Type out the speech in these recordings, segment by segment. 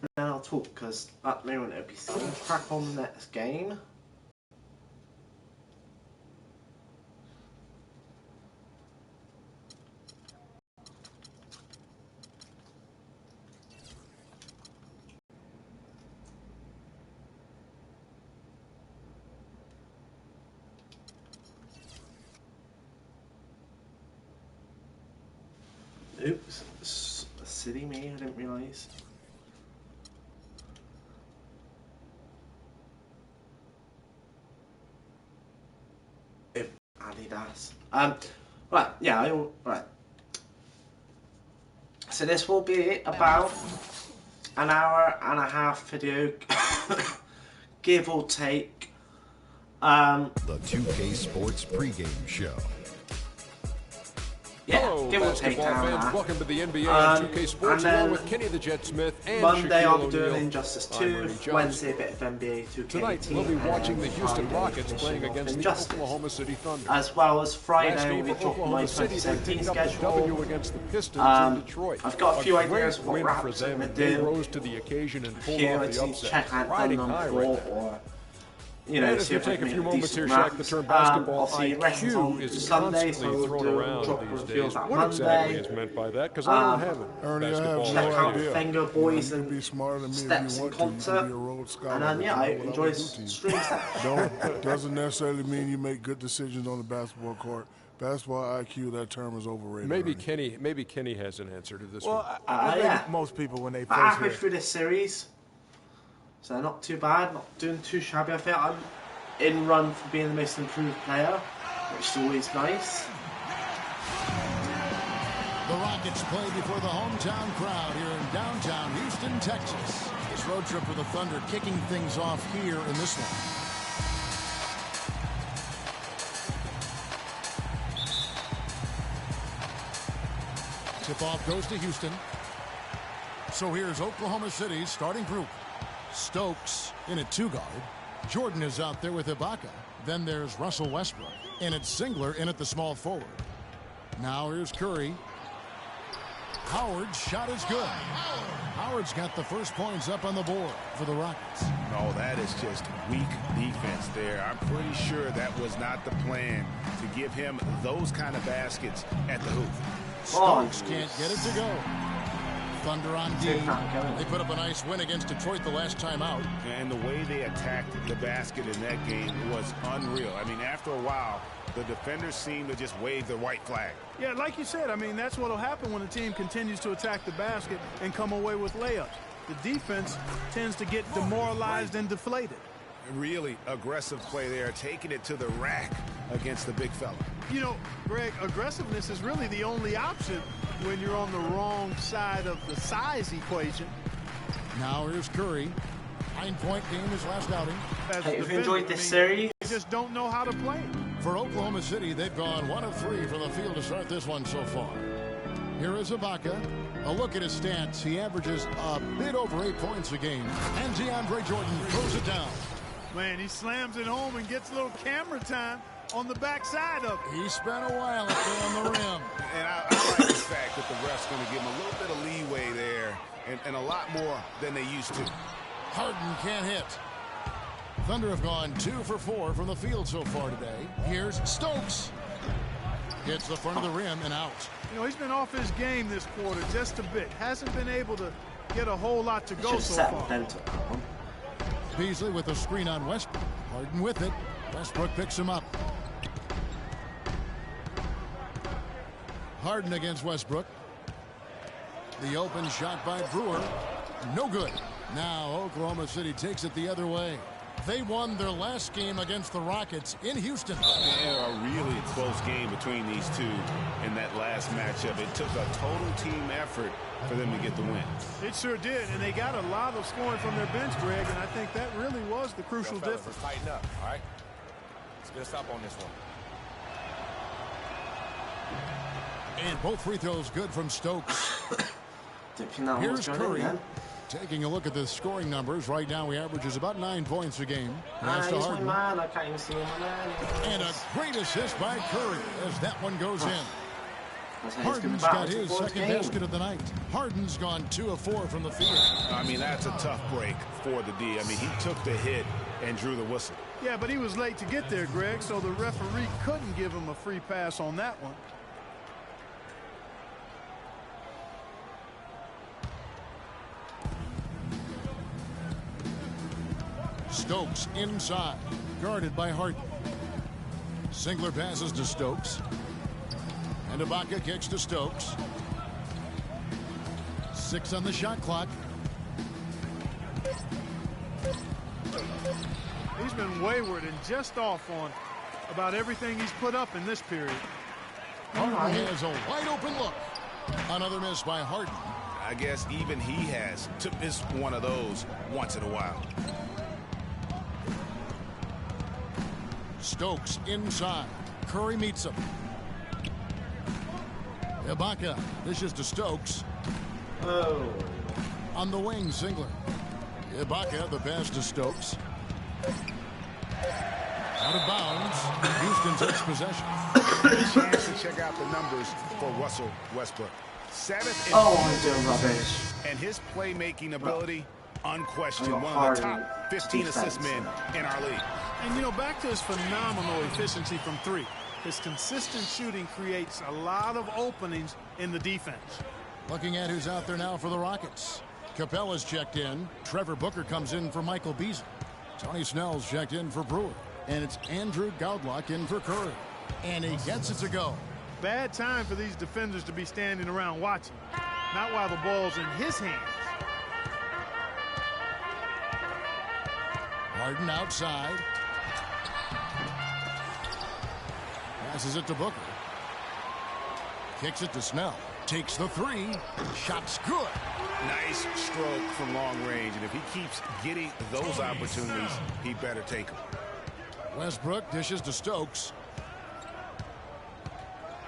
then I'll talk, because at the moment it'll be some crack on the next game. Oops, silly me, I didn't realise. Adidas. Right, yeah, right. So this will be about an hour and a half video, give or take. The 2K Sports pregame show. Yeah, hello, give or take basketball an hour. fans. Welcome to the NBA and 2K Sports, along with Kenny the Jet Smith and Monday I'll be Shaquille doing O'Neal. Injustice 2, Wednesday a bit of NBA 2K18. Tonight we'll be watching the Houston Friday, Rockets playing against the Injustice. Oklahoma City Thunder. As well as Friday, Last we over talk my Oklahoma City, they 2017 picked up the schedule. W against the Pistons in Detroit. I've got a few ideas great what win for Raps I'm them, going and to they do. rose to the occasion and A pulled few off ideas the to upset. check out Riding done high on right before, now. or you know, And as see we if I take can a make few moments here, decent Shaq, the raps. term basketball Obviously, lessons IQ on is Sunday, so constantly we'll thrown do around drop these reviews days. that What exactly Monday. is meant by that? Because I don't have a basketball Check out IQ. Finger Boys you and can be smarter than me Steps if you in want to. You concert. can be a Rhodes Scholar. And then, but yeah, you I know what enjoy would do to you. stream stuff. Doesn't necessarily mean you make good decisions on the basketball court. Basketball IQ, that term is overrated. Maybe already. Kenny has an answer to this Well, one. I think yeah. most people, when they But first halfway hear through this series, so not too bad, not doing too shabby. I think I'm in run for being the most improved player, which is always nice. The Rockets play before the hometown crowd here in downtown Houston, Texas. This road trip for the Thunder kicking things off here in this one. Tip-off goes to Houston. So here's Oklahoma City's starting group. Stokes in at two-guard. Jordan is out there with Ibaka. Then there's Russell Westbrook. And it's Singler in at the small forward. Now here's Curry. Howard's shot is good. Howard's got the first points up on the board for the Rockets. No, that is just weak defense there. I'm pretty sure that was not the plan to give him those kind of baskets at the hoop. Stokes can't get it to go. Thunder on D. They put up a nice win against Detroit the last time out. And the way they attacked the basket in that game was unreal. I mean, after a while, the defenders seemed to just wave the white flag. Yeah, like you said, I mean, that's what will happen when a team continues to attack the basket and come away with layups. The defense tends to get demoralized and deflated. Really aggressive play there, taking it to the rack against the big fella. You know, Greg, aggressiveness is really the only option when you're on the wrong side of the size equation. Now here's Curry. 9-point game his last outing. Hey, if you enjoyed this series, they just don't know how to play. For Oklahoma City, they've gone 1 of 3 from the field to start this one so far. Here is Ibaka. A look at his stats. He averages a bit over 8 points a game. And DeAndre Jordan throws it down. Man, he slams it home and gets a little camera time on the backside of it. He spent a while up there on the rim. And I like the fact that the ref's going to give him a little bit of leeway there and a lot more than they used to. Harden can't hit. Thunder have gone 2 for 4 from the field so far today. Here's Stokes. Hits the front of the rim and out. You know, he's been off his game this quarter just a bit. Hasn't been able to get a whole lot to go so far. Beasley with a screen on Westbrook. Harden with it. Westbrook picks him up. Harden against Westbrook. The open shot by Brewer. No good. Now Oklahoma City takes it the other way. They won their last game against the Rockets in Houston. Yeah, a really close game between these two in that last matchup. It took a total team effort for them to get the win. It sure did, and they got a lot of scoring from their bench, Greg, and I think that really was the crucial difference. Tighten up, all right? Let's get a stop on this one. And both free throws good from Stokes. Here's Curry. Taking a look at the scoring numbers, right now he averages about 9 points a game. He's my man. I can't even see him, man. And a great assist by Curry as that one goes in. Harden's got his second basket of the night. Harden's gone 2 of 4 from the field. I mean, that's a tough break for the D. I mean, he took the hit and drew the whistle. Yeah, but he was late to get there, Greg, so the referee couldn't give him a free pass on that one. Stokes inside, guarded by Harden. Singler passes to Stokes. And Ibaka kicks to Stokes. 6 on the shot clock. He's been wayward and just off on about everything he's put up in this period. Harden has a wide open look. Another miss by Harden. I guess even he has to miss one of those once in a while. Stokes inside. Curry meets him. Ibaka dishes to Stokes. Oh. On the wing, Singler. Ibaka, the pass to Stokes. Out of bounds. Houston takes possession. Chance to check out the numbers for Russell Westbrook. 7th in I'm doing rubbish. and his playmaking ability, unquestioned, one of the top 15 assist men in our league. And, you know, back to his phenomenal efficiency from 3. His consistent shooting creates a lot of openings in the defense. Looking at who's out there now for the Rockets. Capella's checked in. Trevor Booker comes in for Michael Beasley. Tony Snell's checked in for Brewer. And it's Andrew Goudlock in for Curry. And he gets it to go. Bad time for these defenders to be standing around watching. Not while the ball's in his hands. Harden outside. Passes it to Booker. Kicks it to Snell. Takes the 3. Shot's good. Nice stroke from long range, and if he keeps getting those opportunities, he better take them. Westbrook dishes to Stokes.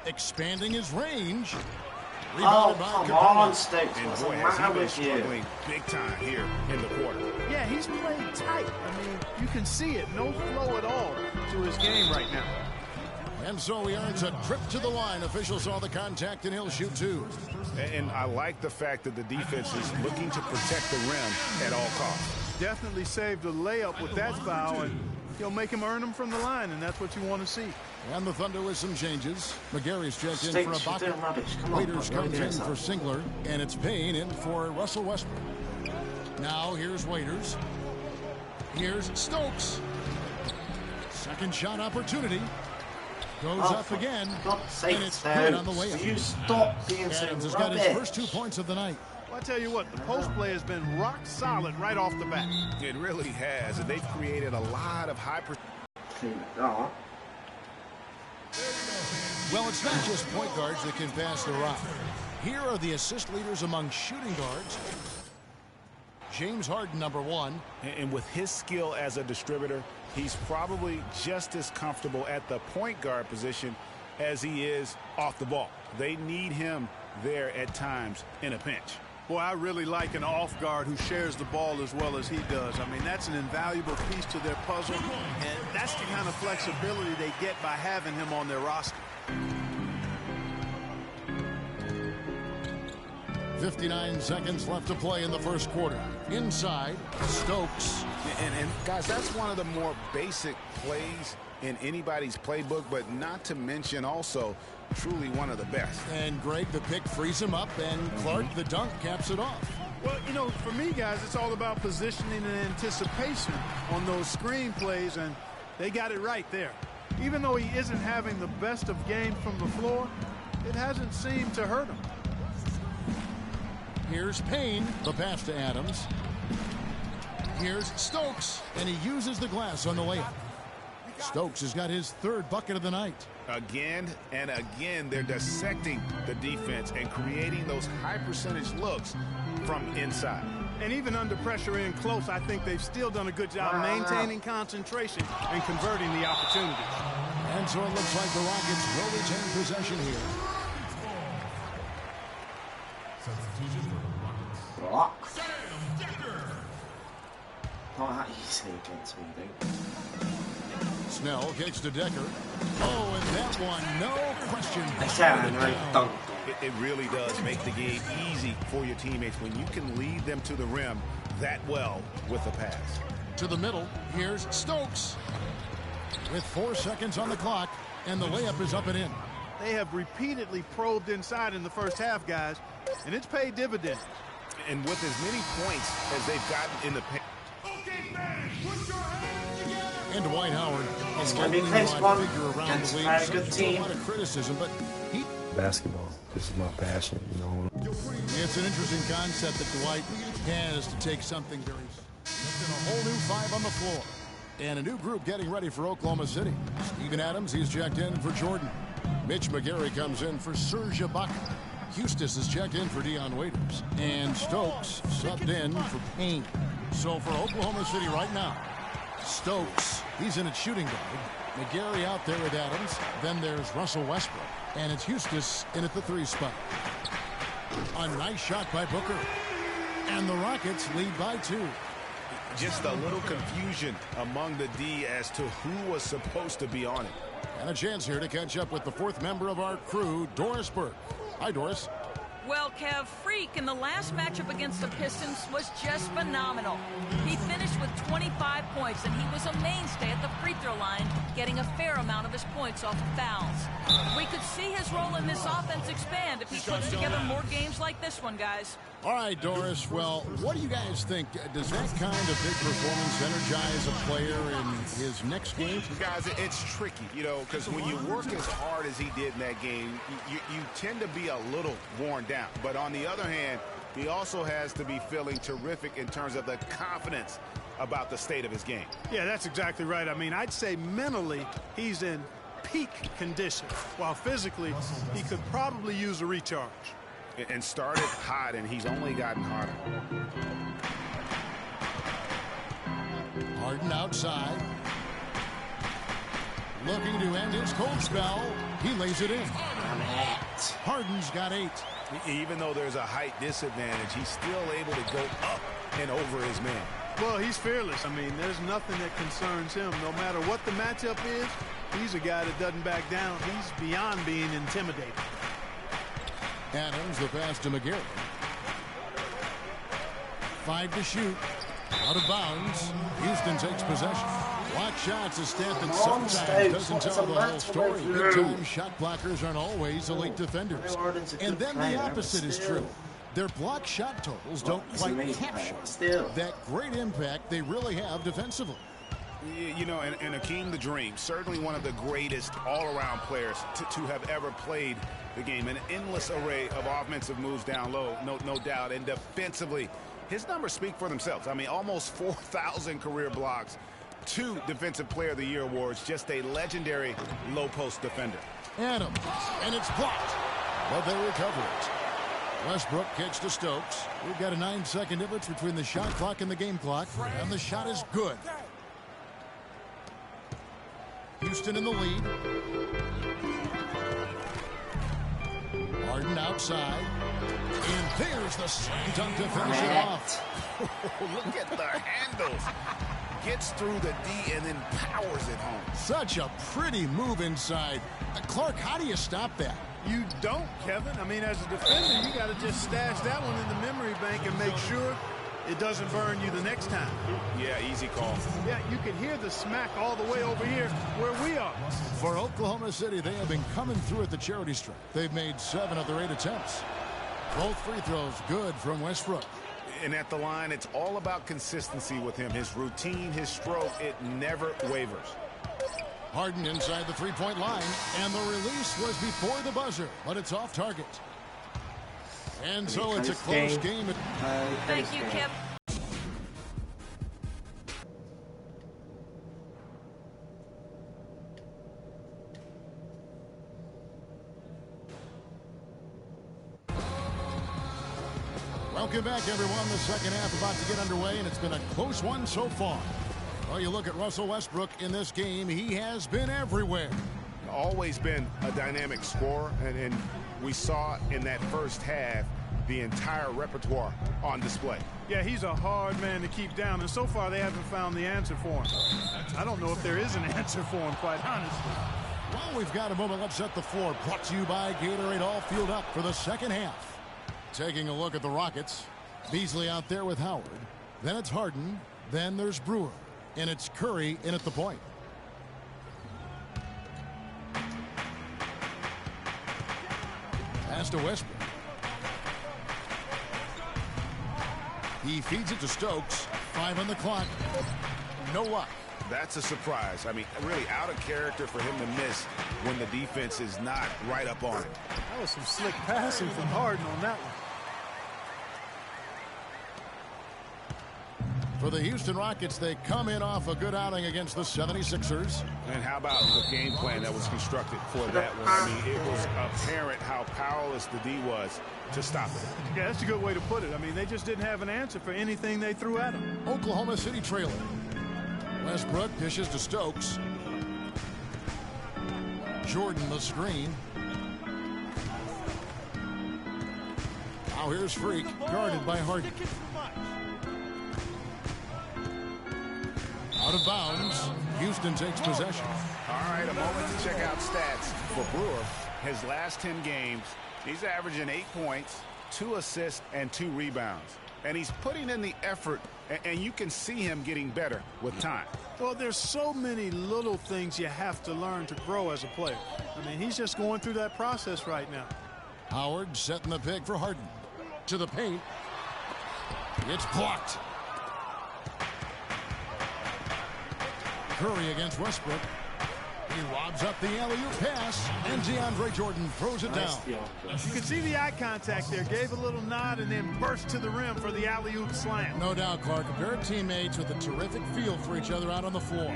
Expanding his range. Oh, come on, Stokes. And What's boy, the has he matter been with you? struggling big time here in the quarter. Yeah, he's played tight. I mean, you can see it. No flow at all to his game right now. And so he earns a trip to the line. Official saw the contact, and he'll shoot 2. And I like the fact that the defense is looking to protect the rim at all costs. Definitely saved a layup with that foul, and he'll make him earn them from the line, and that's what you want to see. And the Thunder with some changes. McGarry's checked in for Ibaka. Waiters comes in for Singler, and it's Payne in for Russell Westbrook. Now here's Waiters. Here's Stokes. Second shot opportunity. Goes up again, and it's good on the way up. You stop being so Adams has got his first 2 points of the night. Well, I tell you what, the post play has been rock solid right off the bat. It really has, and they've created a lot of high. Well, it's not just point guards that can pass the rock. Here are the assist leaders among shooting guards. James Harden, number 1. And with his skill as a distributor, he's probably just as comfortable at the point guard position as he is off the ball. They need him there at times in a pinch. Boy, I really like an off guard who shares the ball as well as he does. I mean, that's an invaluable piece to their puzzle, and that's the kind of flexibility they get by having him on their roster. 59 seconds left to play in the first quarter. Inside, Stokes. And guys, that's one of the more basic plays in anybody's playbook, but not to mention also truly one of the best. And Greg, the pick frees him up, and Clark, the dunk, caps it off. Well, you know, for me, guys, it's all about positioning and anticipation on those screen plays, and they got it right there. Even though he isn't having the best of games from the floor, it hasn't seemed to hurt him. Here's Payne, the pass to Adams. Here's Stokes, and he uses the glass on the layup. Stokes has got his 3rd bucket of the night. Again and again, they're dissecting the defense and creating those high percentage looks from inside. And even under pressure in close, I think they've still done a good job maintaining concentration and converting the opportunities. And so it looks like the Rockets will retain possession here. Block. Not that easy against me, dude. Snell kicks to Decker. Oh, and that one, no question. It really does make the game easy for your teammates when you can lead them to the rim that well with a pass. To the middle, here's Stokes. With 4 seconds on the clock, and the layup is up and in. They have repeatedly probed inside in the first half, guys, and it's paid dividends. And with as many points as they've gotten in the paint. And Dwight Howard. It's going to be a close one against a very good team. A lot of criticism, but he... Basketball. This is my passion, you know. It's an interesting concept that Dwight has to take something very... A whole new 5 on the floor. And a new group getting ready for Oklahoma City. Steven Adams, he's checked in for Jordan. Mitch McGarry comes in for Serge Ibaka. Hustis is checked in for Deion Waiters. And Stokes subbed in for Payne. So for Oklahoma City right now, Stokes, he's in at shooting guard. McGarry out there with Adams. Then there's Russell Westbrook. And it's Hustis in at the 3 spot. A nice shot by Booker. And the Rockets lead by 2. Just a little confusion among the D as to who was supposed to be on it. And a chance here to catch up with the 4th member of our crew, Doris Burke. Hi, Doris. Well, Kev, Freq in the last matchup against the Pistons was just phenomenal. He finished with 25 points, and he was a mainstay at the free throw line, getting a fair amount of his points off of fouls. We could see his role in this offense expand if he puts together more games like this one, guys. All right, Doris. Well, what do you guys think? Does that kind of big performance energize a player in his next game? Guys, it's tricky, you know, because when you work as hard as he did in that game, you tend to be a little worn down. But on the other hand, he also has to be feeling terrific in terms of the confidence about the state of his game. Yeah, that's exactly right. I mean, I'd say mentally he's in peak condition, while physically he could probably use a recharge. And started hot, and he's only gotten hotter. Harden outside. Looking to end his cold spell. He lays it in. Harden's got 8. Even though there's a height disadvantage, he's still able to go up and over his man. Well, he's fearless. I mean, there's nothing that concerns him. No matter what the matchup is, he's a guy that doesn't back down. He's beyond being intimidated. Adams, the pass to McGarry. 5 to shoot. Out of bounds. Houston takes possession. Block shots, a stat that sometimes doesn't tell the whole story. Big-time shot blockers aren't always elite defenders. And then the opposite is true. Their block shot totals don't quite capture that great impact they really have defensively. You know, and Akeem the Dream, certainly one of the greatest all-around players to have ever played the game. An endless array of offensive moves down low, no doubt. And defensively, his numbers speak for themselves. I mean, almost 4,000 career blocks, 2 Defensive Player of the Year awards, just a legendary low-post defender. Adams, and it's blocked, but they recover it. Westbrook kicks to Stokes. We've got a 9-second difference between the shot clock and the game clock, and the shot is good. Houston in the lead. Harden outside. And there's the slam dunk to finish it off. Look at the handles. Gets through the D and then powers it home. Such a pretty move inside. Clark, how do you stop that? You don't, Kevin. I mean, as a defender, you got to just stash that one in the memory bank and make sure it doesn't burn you the next time. Yeah, easy call. Yeah, you can hear the smack all the way over here where we are. For Oklahoma City, they have been coming through at the charity stripe. They've made 7 of their 8 attempts. Both free throws good from Westbrook. And at the line, it's all about consistency with him. His routine, his stroke, it never wavers. Harden inside the 3-point line, and the release was before the buzzer, but it's off target. And so it's a close game. Thank you, Kip. Welcome back, everyone. The second half about to get underway, and it's been a close one so far. Well, you look at Russell Westbrook in this game. He has been everywhere. Always been a dynamic scorer, and we saw in that first half the entire repertoire on display. Yeah, he's a hard man to keep down, and so far they haven't found the answer for him. I don't know if there is an answer for him, quite honestly. Well, we've got a moment. Let's set the floor. Brought to you by Gatorade. All fueled up for the second half. Taking a look at the Rockets. Beasley out there with Howard. Then it's Harden. Then there's Brewer. And it's Curry in at the point. Pass to Westbrook. He feeds it to Stokes. 5 on the clock. No luck. That's a surprise. I mean, really out of character for him to miss when the defense is not right up on him. That was some slick passing from Harden on that one. For the Houston Rockets, they come in off a good outing against the 76ers. And how about the game plan that was constructed for that one? I mean, it was apparent how powerless the D was to stop it. Yeah, that's a good way to put it. I mean, they just didn't have an answer for anything they threw at them. Oklahoma City trailing. Westbrook dishes to Stokes. Jordan the screen. Now here's freq, guarded by Harden. Out of bounds. Houston takes possession. All right, a moment to check out stats for Brewer. His last 10 games, he's averaging 8 points, 2 assists, and 2 rebounds. And he's putting in the effort, and you can see him getting better with time. Well, there's so many little things you have to learn to grow as a player. I mean, he's just going through that process right now. Howard setting the pick for Harden. To the paint. It's blocked. Curry against Westbrook. He lobs up the alley-oop pass, and DeAndre Jordan throws it down. You can see the eye contact there. Gave a little nod and then burst to the rim for the alley-oop slam. No doubt, Clark. A pair of teammates with a terrific feel for each other out on the floor.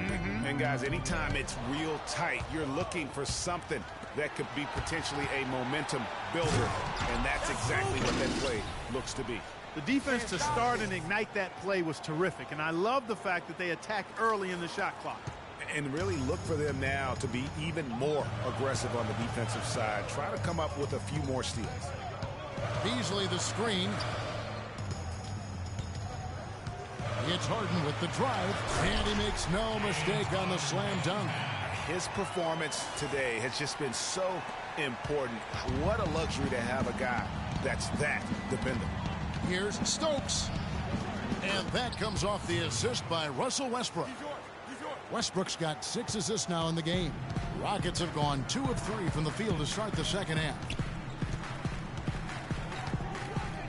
And, guys, anytime it's real tight, you're looking for something that could be potentially a momentum builder, and that's exactly what that play looks to be. The defense to start and ignite that play was terrific, and I love the fact that they attacked early in the shot clock. And really look for them now to be even more aggressive on the defensive side. Try to come up with a few more steals. Beasley the screen. It's Harden with the drive, and he makes no mistake on the slam dunk. His performance today has just been so important. What a luxury to have a guy that's that dependable. Here's Stokes. And that comes off the assist by Russell Westbrook. Westbrook's got 6 assists now in the game. Rockets have gone 2 of 3 from the field to start the second half.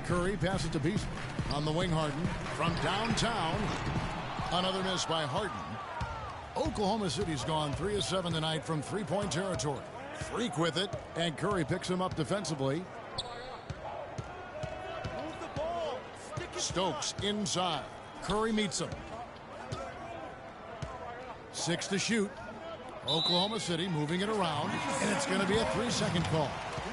Curry passes to Beasley. On the wing, Harden. From downtown. Another miss by Harden. Oklahoma City's gone 3 of 7 tonight from three-point territory. freq with it, and Curry picks him up defensively. Stokes inside. Curry meets him. 6 to shoot. Oklahoma City moving it around, and it's going to be a 3-second call.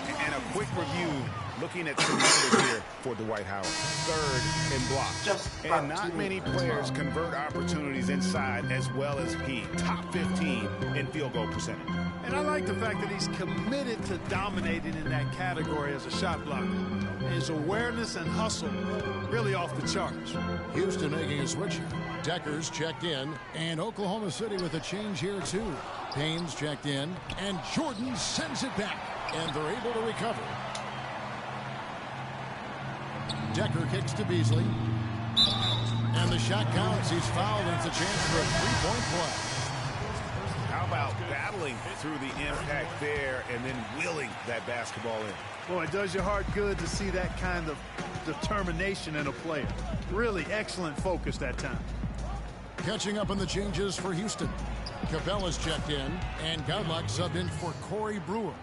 And a quick review, looking at some numbers here for Dwight Howard. 3rd in blocks. And not many players convert opportunities inside as well as he. Top 15 in field goal percentage. And I like the fact that he's committed to dominating in that category as a shot blocker. His awareness and hustle really off the charts. Houston making a switch. Decker's checked in, and Oklahoma City with a change here too. Payne's checked in, and Jordan sends it back, and they're able to recover. Decker kicks to Beasley, and the shot counts. He's fouled, and it's a chance for a 3-point play. How about battling through the impact there and then wheeling that basketball in? Boy, it does your heart good to see that kind of determination in a player. Really excellent focus that time. Catching up on the changes for Houston. Capella's checked in, and Godlock subbed in for Corey Brewer.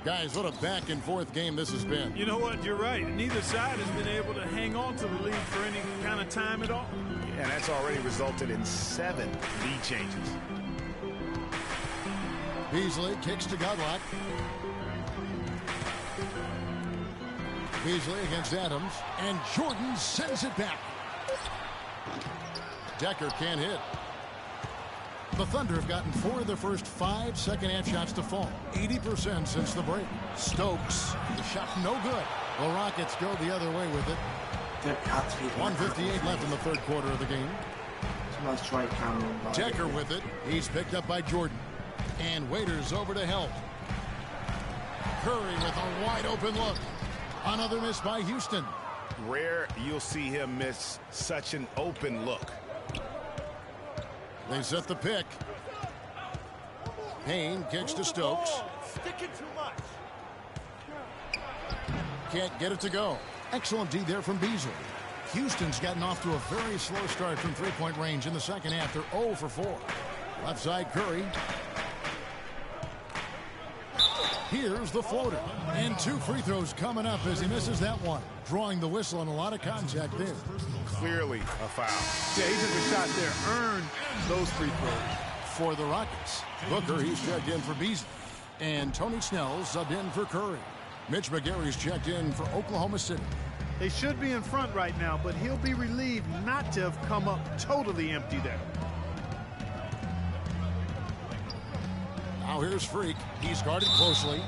Guys, what a back-and-forth game this has been. You know what? You're right. Neither side has been able to hang on to the lead for any kind of time at all. And that's already resulted in 7 lead changes. Beasley kicks to Godlock. Beasley against Adams, and Jordan sends it back. Decker can't hit. The Thunder have gotten 4 of their first 5 second-half shots to fall. 80% since the break. Stokes, the shot no good. The Rockets go the other way with it. 1:58 left in the third quarter of the game. Nice try, Cameron. Decker with it. He's picked up by Jordan. And Waiters over to help. Curry with a wide open look. Another miss by Houston. Rare you'll see him miss such an open look. They set the pick. Payne kicks to Stokes. Sticking too much. Can't get it to go. Excellent D there from Beasley. Houston's gotten off to a very slow start from three-point range in the second half. They're 0 for 4. Left side Curry. Here's the floater. And 2 free throws coming up as he misses that one. Drawing the whistle and a lot of contact there. Clearly a foul. Yeah, he took a shot there. Earned those free throws. For the Rockets, Booker, he's checked in for Beasley. And Tony Snell subbed in for Curry. Mitch McGary's checked in for Oklahoma City. They should be in front right now, but he'll be relieved not to have come up totally empty there. Now here's Freq. He's guarded closely.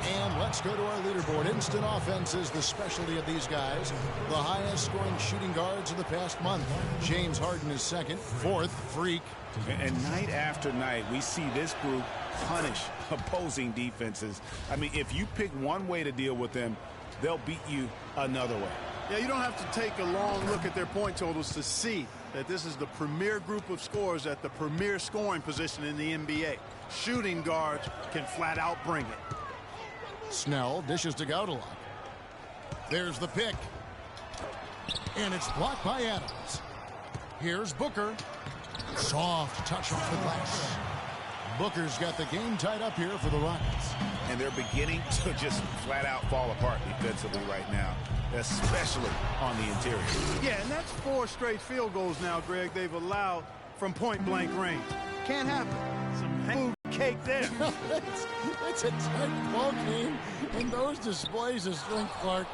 And let's go to our leaderboard. Instant offense is the specialty of these guys. The highest scoring shooting guards of the past month. James Harden is second. Fourth, Freq. And night after night, we see this group punish opposing defenses. I mean, if you pick one way to deal with them, they'll beat you another way. Yeah, you don't have to take a long look at their point totals to see that this is the premier group of scorers at the premier scoring position in the NBA. Shooting guards can flat out bring it. Snell dishes to Gaudelot. There's the pick. And it's blocked by Adams. Here's Booker. Soft touch off the glass. Booker's got the game tied up here for the Rockets. And they're beginning to just flat out fall apart defensively right now, especially on the interior. Yeah, and that's 4 straight field goals now, Greg, they've allowed from point-blank range. Can't happen. Some food cake there. It's a tight ball game, and those displays of strength, Clark,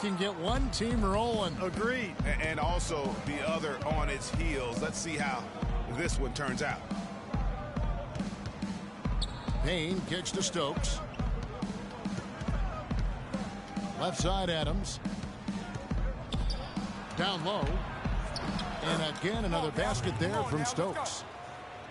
can get one team rolling. Agreed. And also the other on its heels. Let's see how this one turns out. Payne kicks to Stokes. Left side Adams. Down low. And again another basket there from Stokes.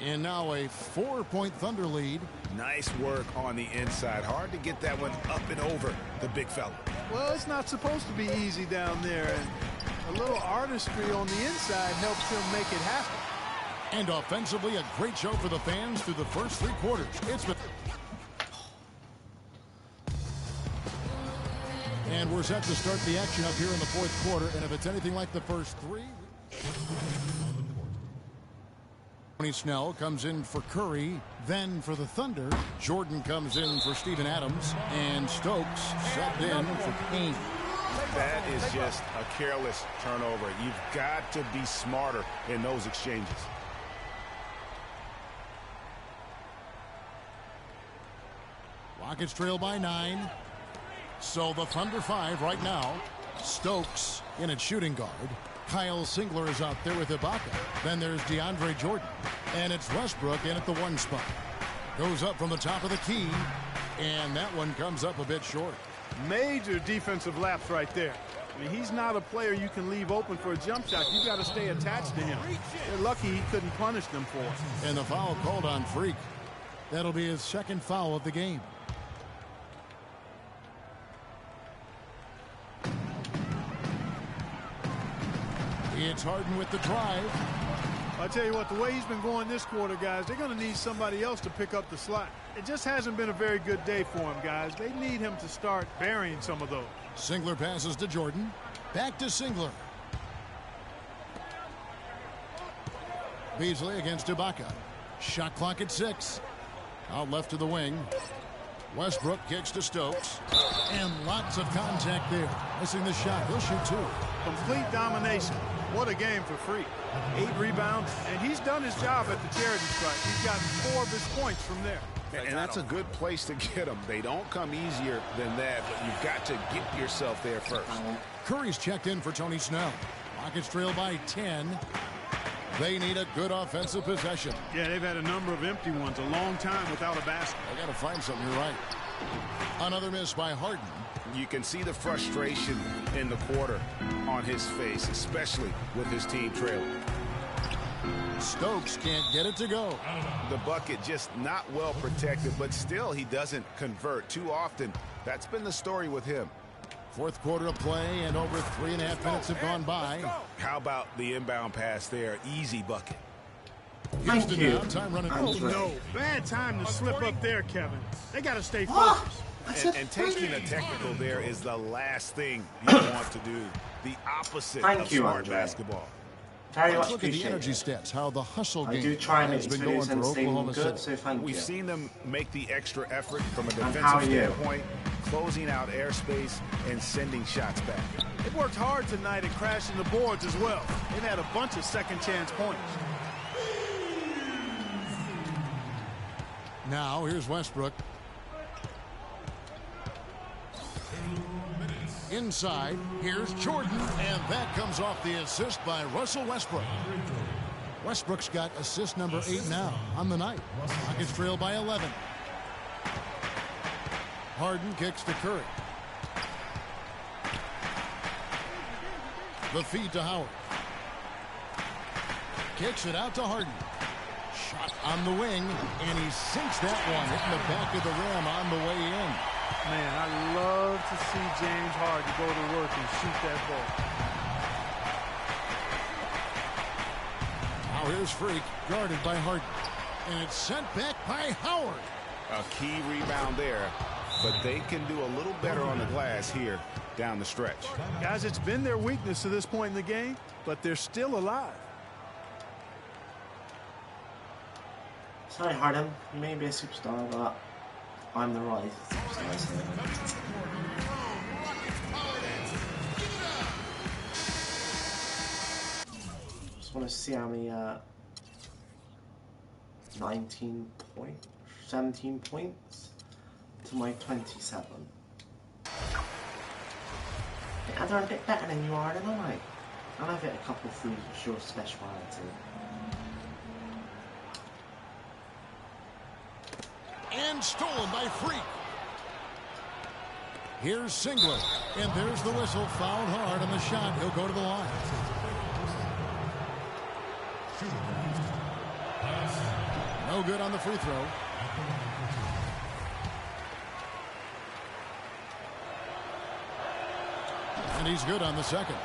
And now a 4-point Thunder lead. Nice work on the inside. Hard to get that one up and over the big fella. Well, it's not supposed to be easy down there. And a little artistry on the inside helps him make it happen. And offensively, a great show for the fans through the first 3 quarters. It's been... And we're set to start the action up here in the 4th quarter. And if it's anything like the first 3... Tony Snell comes in for Curry. Then for the Thunder, Jordan comes in for Steven Adams. And Stokes subbed in for Payne. That is just a careless turnover. You've got to be smarter in those exchanges. Rockets trail by 9. So the Thunder 5 right now. Stokes in at shooting guard. Kyle Singler is out there with Ibaka. Then there's DeAndre Jordan. And it's Westbrook in at the 1 spot. Goes up from the top of the key. And that one comes up a bit short. Major defensive lapse right there. I mean, he's not a player you can leave open for a jump shot. You've got to stay attached to him. They're lucky he couldn't punish them for it. And the foul called on Freq. That'll be his 2nd foul of the game. It's Harden with the drive. I tell you what, the way he's been going this quarter, guys, they're going to need somebody else to pick up the slack. It just hasn't been a very good day for him, guys. They need him to start burying some of those. Singler passes to Jordan. Back to Singler. Beasley against Ibaka. Shot clock at 6. Out left to the wing. Westbrook kicks to Stokes. And lots of contact there. Missing the shot. He'll shoot 2. Complete domination. What a game for Freq. 8 rebounds, and he's done his job at the charity stripe. He's gotten 4 of his points from there. And that's a good place to get them. They don't come easier than that, but you've got to get yourself there first. Curry's checked in for Tony Snell. Rockets trail by 10. They need a good offensive possession. Yeah, they've had a number of empty ones, a long time without a basket. They got to find something. You're right. Another miss by Harden. You can see the frustration in the quarter on his face, especially with his team trailing. Stokes can't get it to go. The bucket just not well protected, but still he doesn't convert too often. That's been the story with him. Fourth quarter of play, and over 3.5 minutes have gone by. How about the inbound pass there? Easy bucket. Thank you. Time running. Oh, no. Bad time to slip up there, Kevin. They got to stay focused. And taking a technical there is the last thing you want to do. The opposite of smart basketball. Very much look at the energy stats, how the hustle game do try and has been going for Oklahoma City. So thank you. We've seen them make the extra effort from a defensive standpoint, closing out airspace and sending shots back. They worked hard tonight at crashing the boards as well. They've had a bunch of second chance points. Now, here's Westbrook. Inside, here's Jordan, and that comes off the assist by Russell Westbrook. Westbrook's got assist number 8 now on the night. Rockets trail by 11. Harden kicks to Curry. The feed to Howard. Kicks it out to Harden. Shot on the wing, and he sinks that one, hitting the back of the rim on the way in. Man, I love to see James Harden go to work and shoot that ball. Now here's Freq, guarded by Harden. And it's sent back by Howard. A key rebound there, but they can do a little better on the glass here down the stretch. Guys, it's been their weakness to this point in the game, but they're still alive. Sorry, Harden. You may be a superstar, but I'm the right superstar. Just want to see how many 17 points to my 27. I'm a bit better than you are, aren't I? And I've hit a couple of threes with your speciality. And stolen by Freq. Here's Singler. And there's the whistle. Fouled hard on the shot. He'll go to the line. No good on the free throw. And he's good on the second.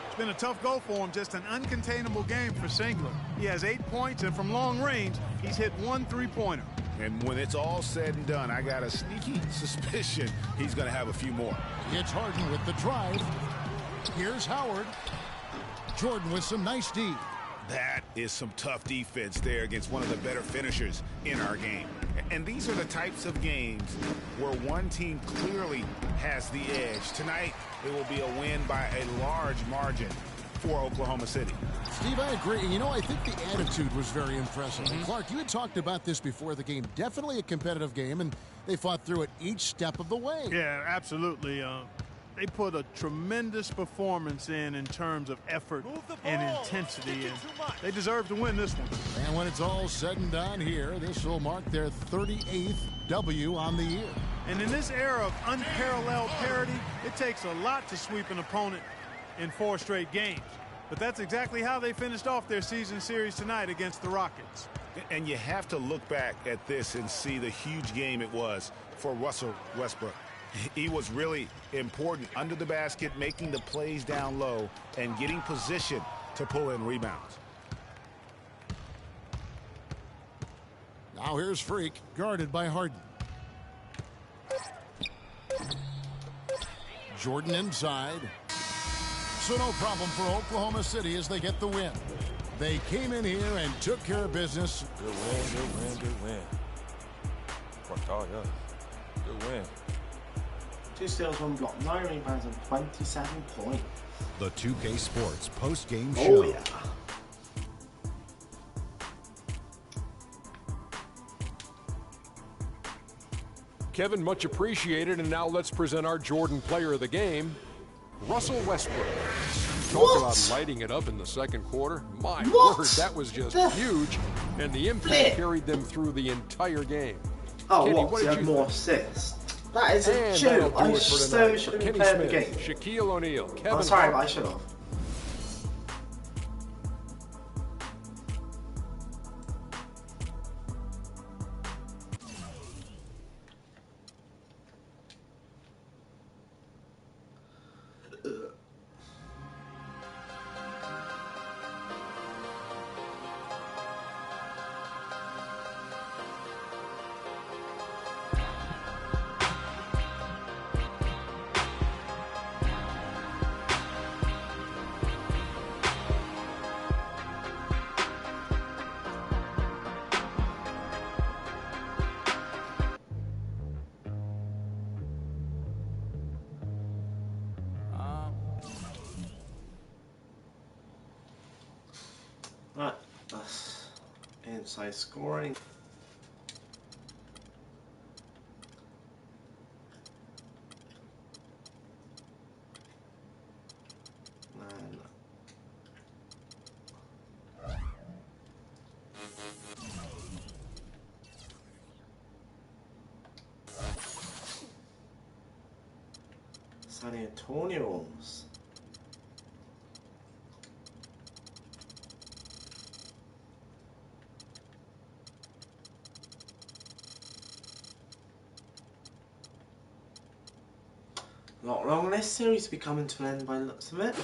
It's been a tough go for him, just an uncontainable game for Singler. He has 8 points, and from long range, he's hit 1 3-pointer. And when it's all said and done, I got a sneaky suspicion he's going to have a few more. It's Harden with the drive. Here's Howard. Jordan with some nice D. That is some tough defense there against one of the better finishers in our game. And these are the types of games where one team clearly has the edge. Tonight, it will be a win by a large margin for Oklahoma City. Steve, I agree. You know, I think the attitude was very impressive. Clark, you had talked about this before the game. Definitely a competitive game, and they fought through it each step of the way. Yeah, absolutely. They put a tremendous performance in terms of effort and intensity, and they deserve to win this one. And when it's all said and done here, this will mark their 38th W on the year. And in this era of unparalleled parity, it takes a lot to sweep an opponent in 4 straight games. But that's exactly how they finished off their season series tonight against the Rockets. And you have to look back at this and see the huge game it was for Russell Westbrook. He was really important under the basket, making the plays down low and getting position to pull in rebounds. Now here's Freq, guarded by Harden. Jordan inside. So no problem for Oklahoma City as they get the win. They came in here and took care of business. Good win, good win, good win. Worked hard, yeah. Good win. 2 steals, 1 block, 9 rebounds, and 27 points. The 2K Sports post-game Oh, show. yeah. Kevin, much appreciated. And now let's present our Jordan player of the game, Russell Westbrook. Talk about lighting it up in the second quarter. My word, that was just huge. And the impact carried them through the entire game. Oh, Kenny, what? He had more assists. That is a And joke. that'll do I it for so tonight. should have been Kenny playing the Smith, game. Shaquille O'Neal, Kevin I'm sorry, but I Hart. should have. Right, that's inside scoring. And San Antonio's. Not long this series will be coming to an end by the looks of it.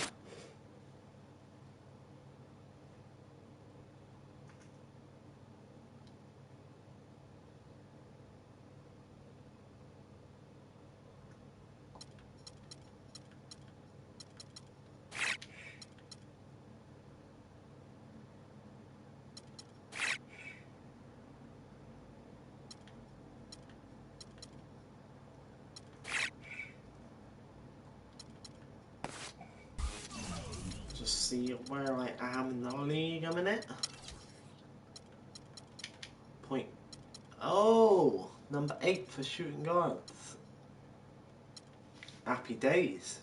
Just see where I am in the league a minute. Point. Oh, number 8 for shooting guards. Happy days.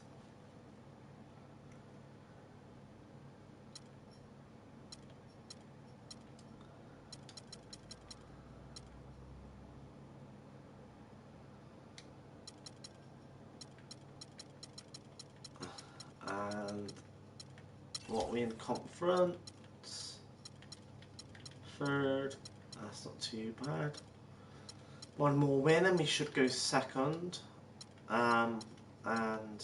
And what we in conference? Third. That's not too bad. One more win and we should go second. And I'm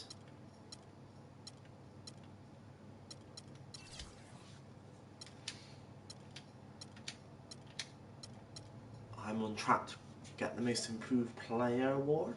on track to get the most improved player award.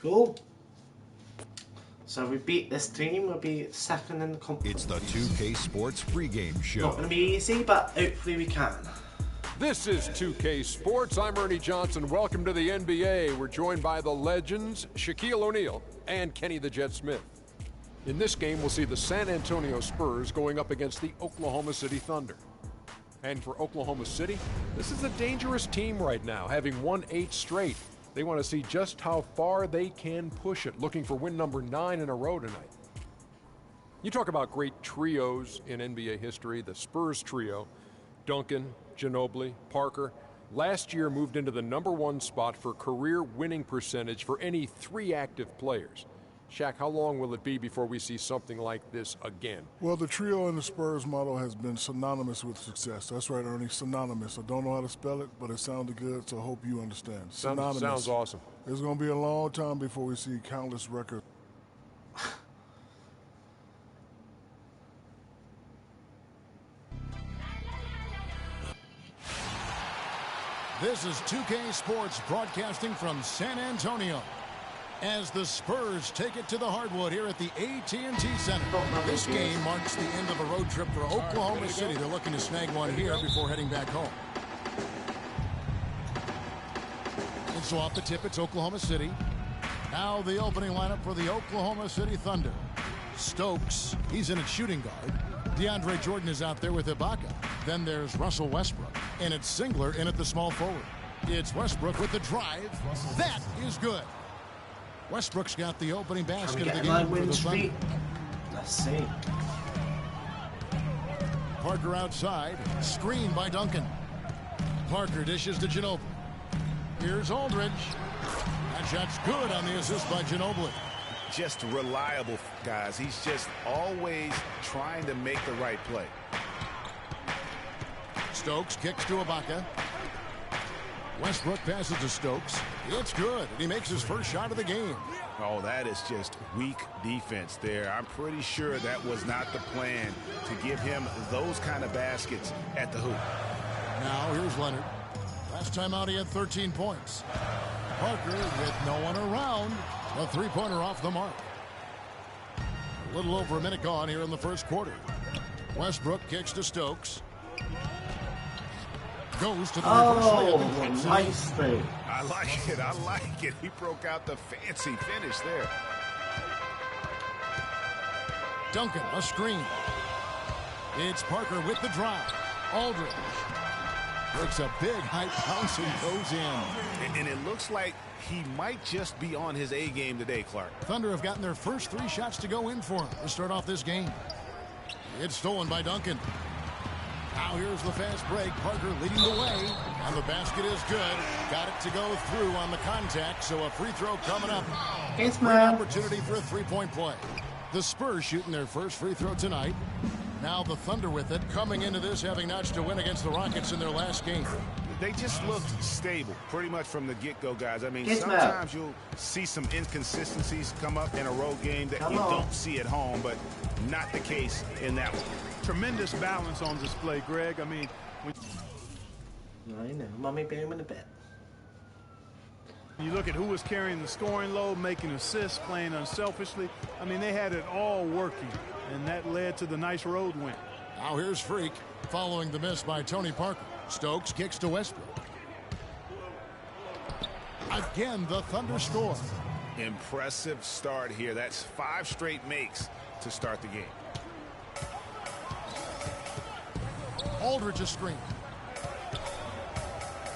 Cool. So if we beat this team, we'll be second in the conference. It's the 2K Sports pregame show. Not going to be easy, but hopefully we can. This is 2K Sports. I'm Ernie Johnson. Welcome to the NBA. We're joined by the legends, Shaquille O'Neal and Kenny the Jet Smith. In this game, we'll see the San Antonio Spurs going up against the Oklahoma City Thunder. And for Oklahoma City, this is a dangerous team right now, having won 8 straight. They want to see just how far they can push it, looking for win number 9 in a row tonight. You talk about great trios in NBA history, the Spurs trio, Duncan, Ginobili, Parker, last year moved into the #1 spot for career winning percentage for any 3 active players. Shaq, how long will it be before we see something like this again? Well, the trio in the Spurs model has been synonymous with success. That's right, Ernie, synonymous. I don't know how to spell it, but it sounded good, so I hope you understand. Synonymous. Sounds awesome. It's going to be a long time before we see countless records. This is 2K Sports broadcasting from San Antonio as the Spurs take it to the hardwood here at the AT&T Center. This game marks the end of a road trip for Oklahoma City. They're looking to snag one here before heading back home. And so off the tip, it's Oklahoma City. Now the opening lineup for the Oklahoma City Thunder. Stokes, he's in at shooting guard. DeAndre Jordan is out there with Ibaka. Then there's Russell Westbrook. And it's Singler in at the small forward. It's Westbrook with the drive. That is good. Westbrook's got the opening basket of the game for the Thunder. Let's see. Parker outside. Screen by Duncan. Parker dishes to Ginobili. Here's Aldridge. That shot's good on the assist by Ginobili. Just reliable, guys. He's just always trying to make the right play. Stokes kicks to Ibaka. Westbrook passes to Stokes. It's good, and he makes his first shot of the game. Oh, that is just weak defense there. I'm pretty sure that was not the plan to give him those kind of baskets at the hoop. Now here's Leonard. Last time out he had 13 points. Parker with no one around. A three-pointer off the mark. A little over a minute gone here in the first quarter. Westbrook kicks to Stokes. Goes to the reverse. Nice thing. I like it. I like it. He broke out the fancy finish there. Duncan, a screen. It's Parker with the drive. Aldridge takes a big high bounce and goes in. And it looks like he might just be on his A game today, Clark. Thunder have gotten their first 3 shots to go in for him to start off this game. It's stolen by Duncan. Now here's the fast break. Parker leading the way. And the basket is good. Got it to go through on the contact. So a free throw coming up. Great opportunity for a three-point play. The Spurs shooting their first free throw tonight. Now the Thunder with it. Coming into this having notched a win against the Rockets in their last game. They just looked stable pretty much from the get-go, guys. I mean, sometimes you'll see some inconsistencies come up in a road game that you don't see at home, but not the case in that one. Tremendous balance on display, Greg. I mean, I know. Mummy bear in a bit. You look at who was carrying the scoring load, making assists, playing unselfishly. I mean, they had it all working, and that led to the nice road win. Now here's Freq following the miss by Tony Parker. Stokes kicks to Westbrook. Again, the Thunder score. Impressive start here. That's 5 straight makes to start the game. Aldridge a screen.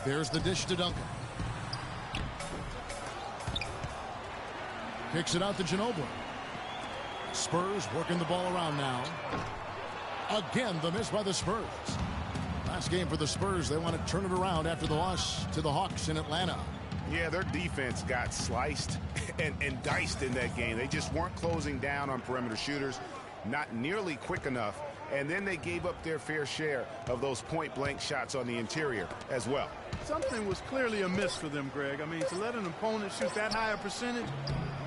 There's the dish to Duncan. Kicks it out to Ginobili. Spurs working the ball around now. Again, the miss by the Spurs. Last game for the Spurs, they want to turn it around after the loss to the Hawks in Atlanta. Yeah, their defense got sliced and diced in that game. They just weren't closing down on perimeter shooters, not nearly quick enough, and then they gave up their fair share of those point-blank shots on the interior as well. Something was clearly amiss for them, Greg. I mean, to let an opponent shoot that high a percentage,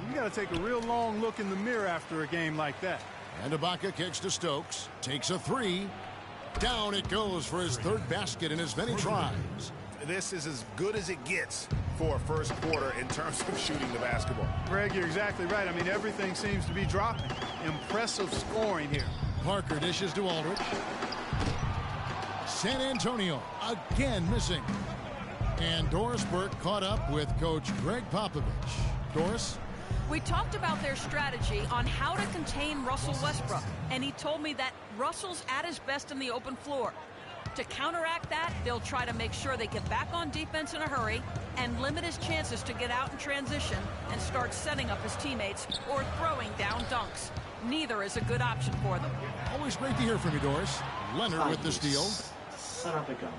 you got to take a real long look in the mirror after a game like that. And Ibaka kicks to Stokes, takes a 3. Down it goes for his 3rd basket in as many tries. This is as good as it gets for a first quarter in terms of shooting the basketball. Greg, you're exactly right. I mean, everything seems to be dropping. Impressive scoring here. Parker dishes to Aldridge. San Antonio again missing. And Doris Burke caught up with Coach Greg Popovich. Doris? We talked about their strategy on how to contain Russell Westbrook, and he told me that Russell's at his best in the open floor. To counteract that, they'll try to make sure they get back on defense in a hurry and limit his chances to get out in transition and start setting up his teammates or throwing down dunks. Neither is a good option for them. Always great to hear from you, Doris. Leonard with the steal. Son of a gun.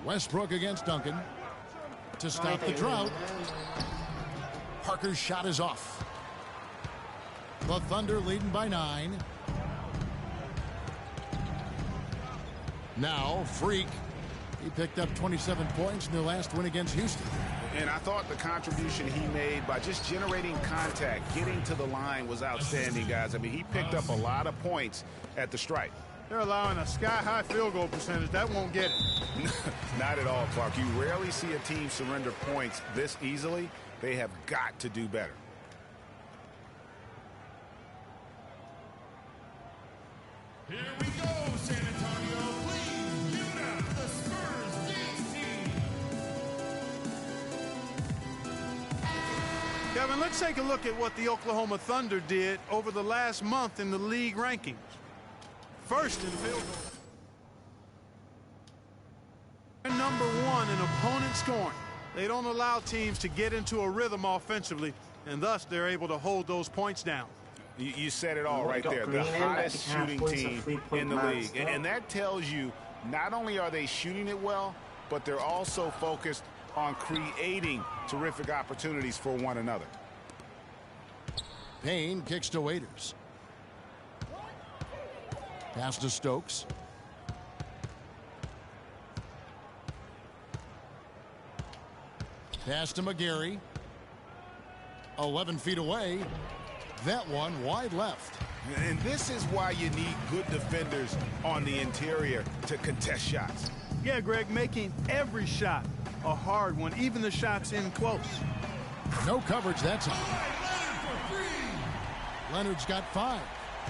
Westbrook against Duncan to stop the drought. Parker's shot is off. The Thunder leading by 9. Now, Freq. He picked up 27 points in their last win against Houston. And I thought the contribution he made by just generating contact, getting to the line was outstanding, guys. I mean, he picked up a lot of points at the stripe. They're allowing a sky-high field goal percentage. That won't get it. Not at all, Clark. You rarely see a team surrender points this easily. They have got to do better. Here we go, San Antonio. Please give it up for the Spurs Dance Team. Kevin, let's take a look at what the Oklahoma Thunder did over the last month in the league rankings. First in field goal. They're number 1 in opponent scoring. They don't allow teams to get into a rhythm offensively, and thus they're able to hold those points down. You said it all right there. The hottest shooting team in the league. And that tells you not only are they shooting it well, but they're also focused on creating terrific opportunities for one another. Payne kicks to Waiters. Pass to Stokes. Pass to McGarry. 11 feet away. That one wide left. And this is why you need good defenders on the interior to contest shots. Yeah, Greg, making every shot a hard one, even the shots in close. No coverage that time. Leonard's got 5.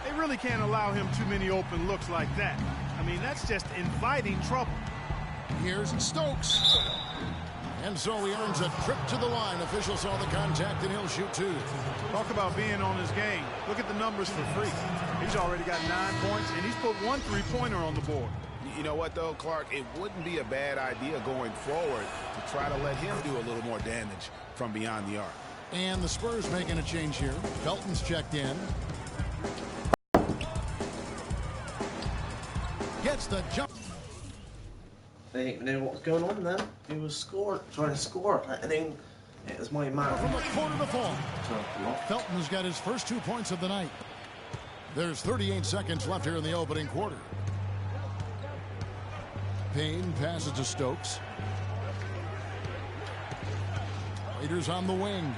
They really can't allow him too many open looks like that. I mean, that's just inviting trouble. Here's Stokes. And so he earns a trip to the line. Officials saw the contact, and he'll shoot 2. Talk about being on his game. Look at the numbers for Freq. He's already got 9 points, and he's put 1 3-pointer on the board. You know what, though, Clark? It wouldn't be a bad idea going forward to try to let him do a little more damage from beyond the arc. And the Spurs making a change here. Felton's checked in. Gets the jump. They didn't know what was going on then. He was trying to score, and then it was my man. From a quarter to 4. Felton's got his first 2 points of the night. There's 38 seconds left here in the opening quarter. Payne passes to Stokes. Waiters on the wing.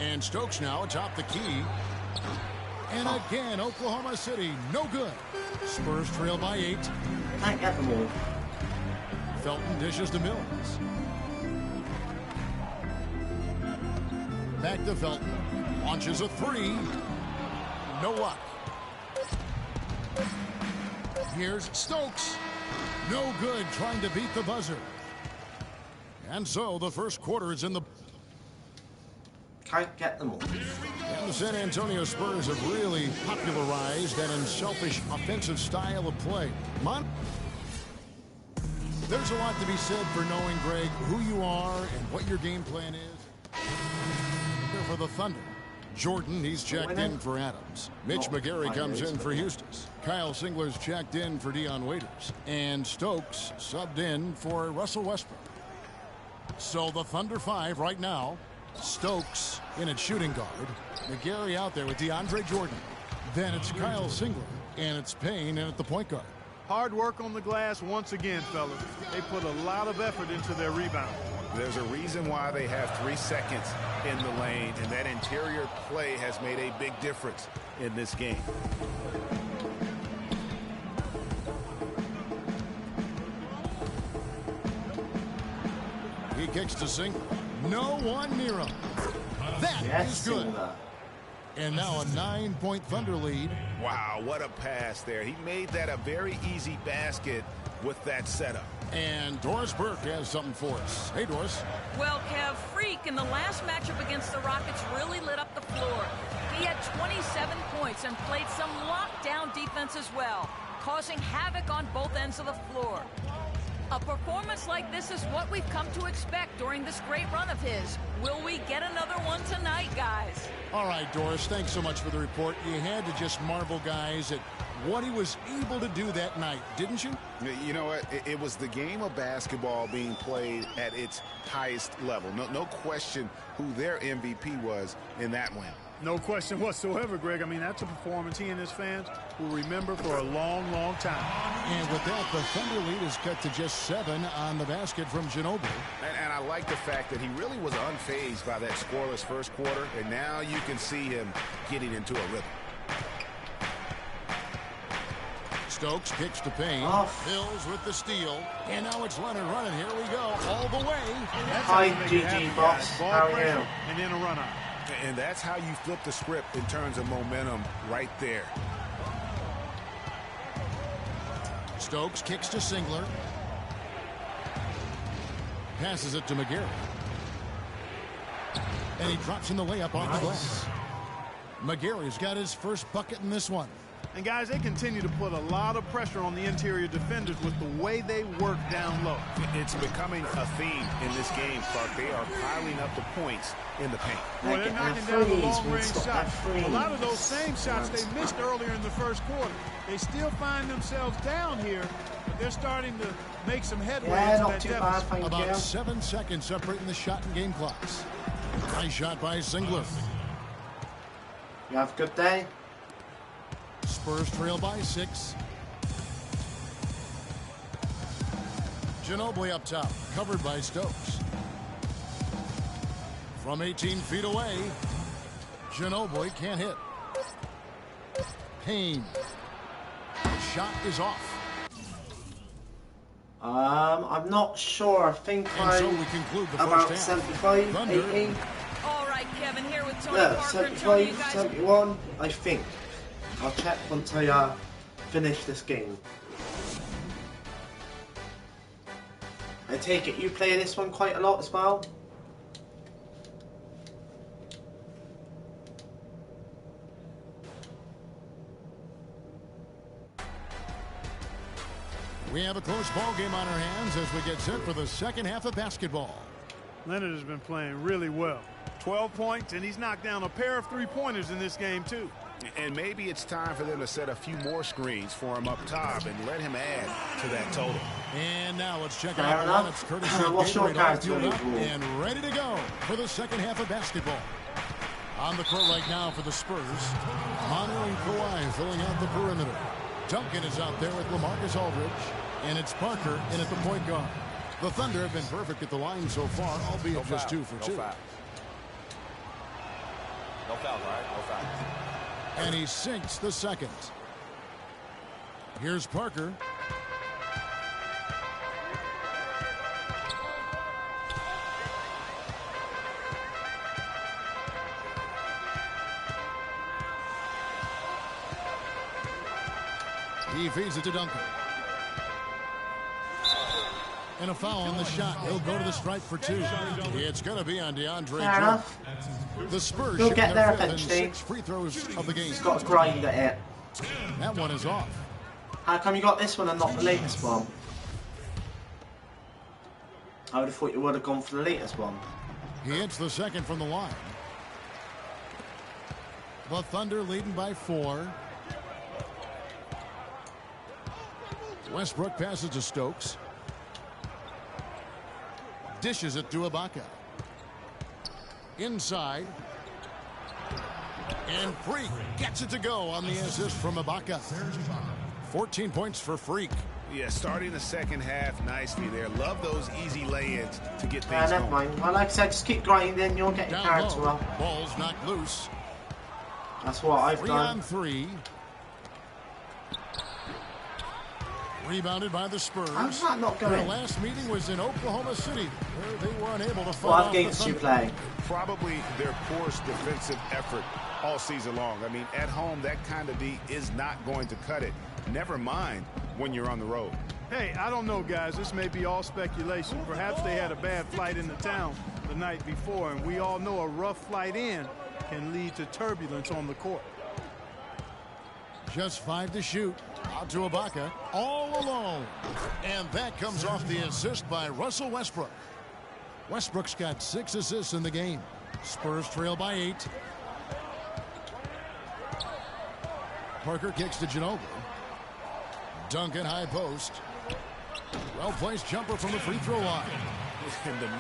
And Stokes now atop the key. And again, Oklahoma City, no good. Spurs trail by 8. Can't get them all. Felton dishes to Mills. Back to Felton. Launches a 3. No luck. Here's Stokes. No good, trying to beat the buzzer. And so the first quarter is in the... Can't get them all. And the San Antonio Spurs have really popularized that unselfish offensive style of play. There's a lot to be said for knowing, Greg, who you are and what your game plan is. For the Thunder, Jordan, he's checked in for Adams. Mitch McGarry comes in for Houston. Kyle Singler's checked in for Dion Waiters. And Stokes subbed in for Russell Westbrook. So the Thunder 5 right now. Stokes in at shooting guard. McGarry out there with DeAndre Jordan. Then it's Kyle Singler. And it's Payne in at the point guard. Hard work on the glass once again, fellas. They put a lot of effort into their rebound. There's a reason why they have 3 seconds in the lane, and that interior play has made a big difference in this game. He kicks to Singler. No one near him. That is good. And now a 9-point Thunder lead. Wow, what a pass there. He made that a very easy basket with that setup. And Doris Burke has something for us. Hey, Doris. Well, Kev, Freq in the last matchup against the Rockets really lit up the floor. He had 27 points and played some lockdown defense as well, causing havoc on both ends of the floor. A performance like this is what we've come to expect during this great run of his. Will we get another one tonight, guys? All right, Doris, thanks so much for the report. You had to just marvel, guys, at what he was able to do that night, didn't you? You know what? It was the game of basketball being played at its highest level. No question who their MVP was in that win. No question whatsoever, Greg. I mean, that's a performance he and his fans will remember for a long, long time. And with that, the Thunder lead is cut to just 7 on the basket from Ginobili. And I like the fact that he really was unfazed by that scoreless first quarter, and now you can see him getting into a rhythm. Stokes kicks to Payne. Hills with the steal. And now it's Leonard running. Here we go. All the way. Hi, GG boss. How are you? And then a run out. And that's how you flip the script in terms of momentum right there. Stokes kicks to Singler. Passes it to McGarry. And he drops in the layup off the glass. McGarry's got his first bucket in this one. And guys, they continue to put a lot of pressure on the interior defenders with the way they work down low. It's becoming a theme in this game, Clark. They are piling up the points in the paint. Boy, they're knocking down the long-range shots. A lot of those same shots they missed earlier in the first quarter. They still find themselves down here, but they're starting to make some headway into that deficit. About 7 seconds separating the shot and game clocks. Nice shot by Singler. You have a good day. Spurs trail by 6. Ginobili up top, covered by Stokes. From 18 feet away, Ginobili can't hit. Payne. Shot is off. I'm not sure. I think so we conclude the about first half. 75, 80. All right, Kevin, here with Tony No, Parker and Tony, you 75, guys. 71, I think. I'll check once I finish this game. I take it you play this one quite a lot as well? We have a close ball game on our hands as we get set for the second half of basketball. Leonard has been playing really well. 12 points, and he's knocked down a pair of three-pointers in this game, too. And maybe it's time for them to set a few more screens for him up top and let him add to that total. And now let's check Fair out the enough. lineups courtesy of What's your Gatorade, all guys' fueled up rule? and ready to go for the second half of basketball. On the court right now for the Spurs, Manu and Kawhi filling out the perimeter. Duncan is out there with LaMarcus Aldridge, and it's Parker in at the point guard. The Thunder have been perfect at the line so far, albeit just 2 for 2. No foul, right? No foul. And he sinks the second. Here's Parker. He feeds it to Duncan. And a foul on the shot. He'll go to the stripe for 2. It's going to be on DeAndre Fair enough. The Spurs You'll shoot get their there fifth and eventually. 6 free throws of the game. He's got to grind at it. That one is off. How come you got this one and not the latest one? I would have thought you would have gone for the latest one. He hits the second from the line. The Thunder leading by 4. Westbrook passes to Stokes. Dishes it to Ibaka. Inside. And Freq gets it to go on the assist from Ibaka. 14 points for Freq. Yeah, starting the second half nicely there. Love those easy lay-ins to get things Never going. mind. Well, like I said, just keep grinding. You'll get your Down character low. up. Ball's knocked loose. That's what I've 3 done. on 3. Rebounded by the Spurs. How's that not going? Their last meeting was in Oklahoma City, where they were unable to fight What off games the do you Thunder. play? Probably their poorest defensive effort all season long. I mean, at home, that kind of D is not going to cut it. Never mind when you're on the road. Hey, I don't know, guys. This may be all speculation. Perhaps they had a bad flight into town the night before, and we all know a rough flight in can lead to turbulence on the court. Just 5 to shoot. Out to Ibaka. All alone. And that comes off the assist by Russell Westbrook. Westbrook's got 6 assists in the game. Spurs trail by 8. Parker kicks to Ginobili. Duncan high post. Well-placed jumper from the free throw line.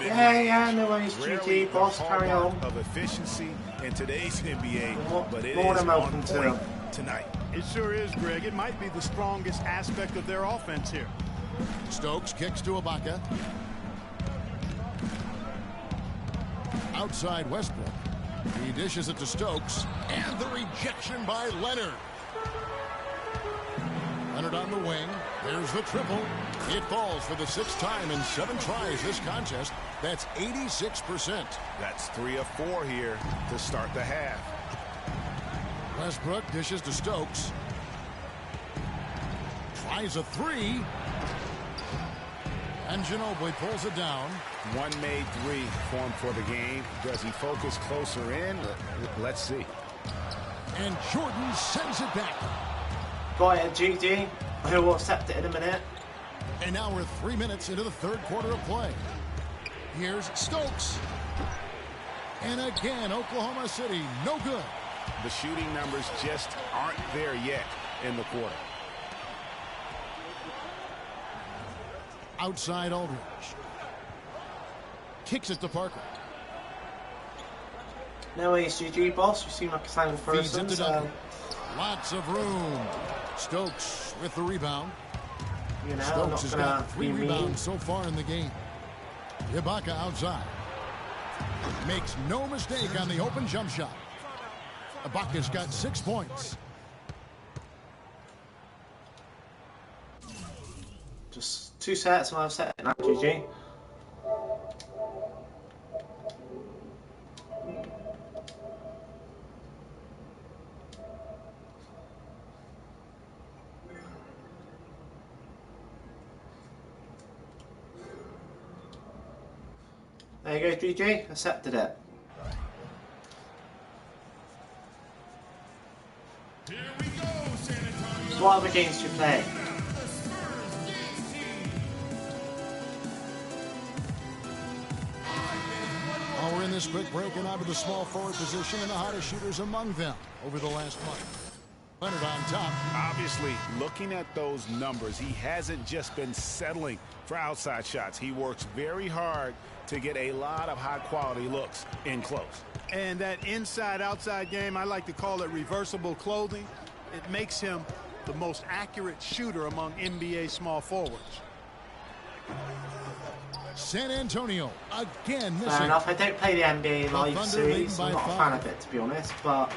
Yeah, no worries, Rarely GT. Boss, the carry hallmark on. of efficiency in today's NBA, but it More is than on welcome to point them. tonight. It sure is, Greg. It might be the strongest aspect of their offense here. Stokes kicks to Ibaka. Outside Westbrook. He dishes it to Stokes. And the rejection by Leonard. Leonard on the wing. There's the triple. It falls for the 6th time in 7 tries this contest. That's 86%. That's 3 of 4 here to start the half. Westbrook dishes to Stokes. Tries a 3. And And Ginobili pulls it down. One made three formed for the game. Does he focus closer in? Let's see. And Jordan sends it back. Got it, GG. He'll accept it in a minute. And now we're 3 minutes into the third quarter of play. Here's Stokes. And again, Oklahoma City, no good. The shooting numbers just aren't there yet in the quarter. Outside Aldridge. Kicks it to Parker. No way, GG, boss. You seem like a sound Feeds person. into Duncan. Lots of room. Stokes with the rebound. You know, Stokes has got 3 be mean. rebounds so far in the game. Ibaka outside. Makes no mistake on the open jump shot. Ibaka's got 6 points. Just 2 sets and I've set it now, GG. There you go, GG. Accepted it. Here we go, San Antonio. So what other games do you play? While we're in this quick break and out of the small forward position and the hottest shooters among them over the last month. Leonard on top. Obviously, looking at those numbers, he hasn't just been settling for outside shots. He works very hard to get a lot of high-quality looks in close. And that inside-outside game, I like to call it reversible clothing. It makes him the most accurate shooter among NBA small forwards. San Antonio again missing. Fair enough. I don't play the NBA Live Thunder series. leading by I'm not a 5. fan of it, to be honest, but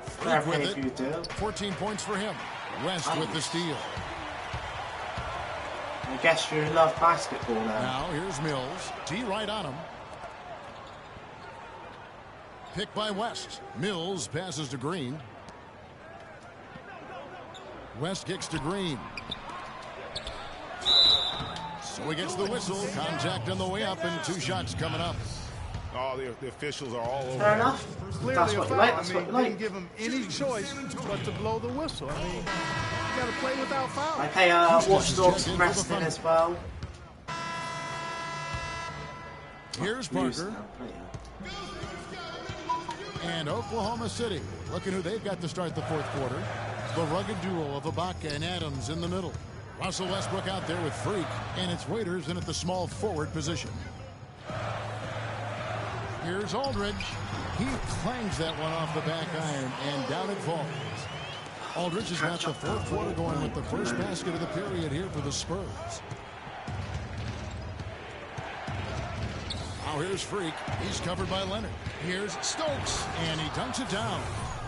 fair play if you do. 14 points for him. West with the steal. I guess you love basketball now. Now here's Mills. T right on him. Picked by West. Mills passes to Green. West kicks to Green. So he gets the whistle. Contact on the way up and 2 shots coming up. Oh, the officials are all over. Fair enough. Clearly That's a what you foul. like. That's I what mean, you like. didn't give him any choice but to blow the whistle. I mean, you got to play without foul. I play Watch Dogs and Wrestling as well. Here's Parker. And Oklahoma City. Looking who they've got to start the fourth quarter. The rugged duo of Ibaka and Adams in the middle. Russell Westbrook out there with Freak. And it's Waiters in at the small forward position. Here's Aldridge. He clangs that one off the back iron, and down it falls. Aldridge has got the fourth quarter going with the first basket of the period here for the Spurs. Now here's Freak. He's covered by Leonard. Here's Stokes, and he dunks it down.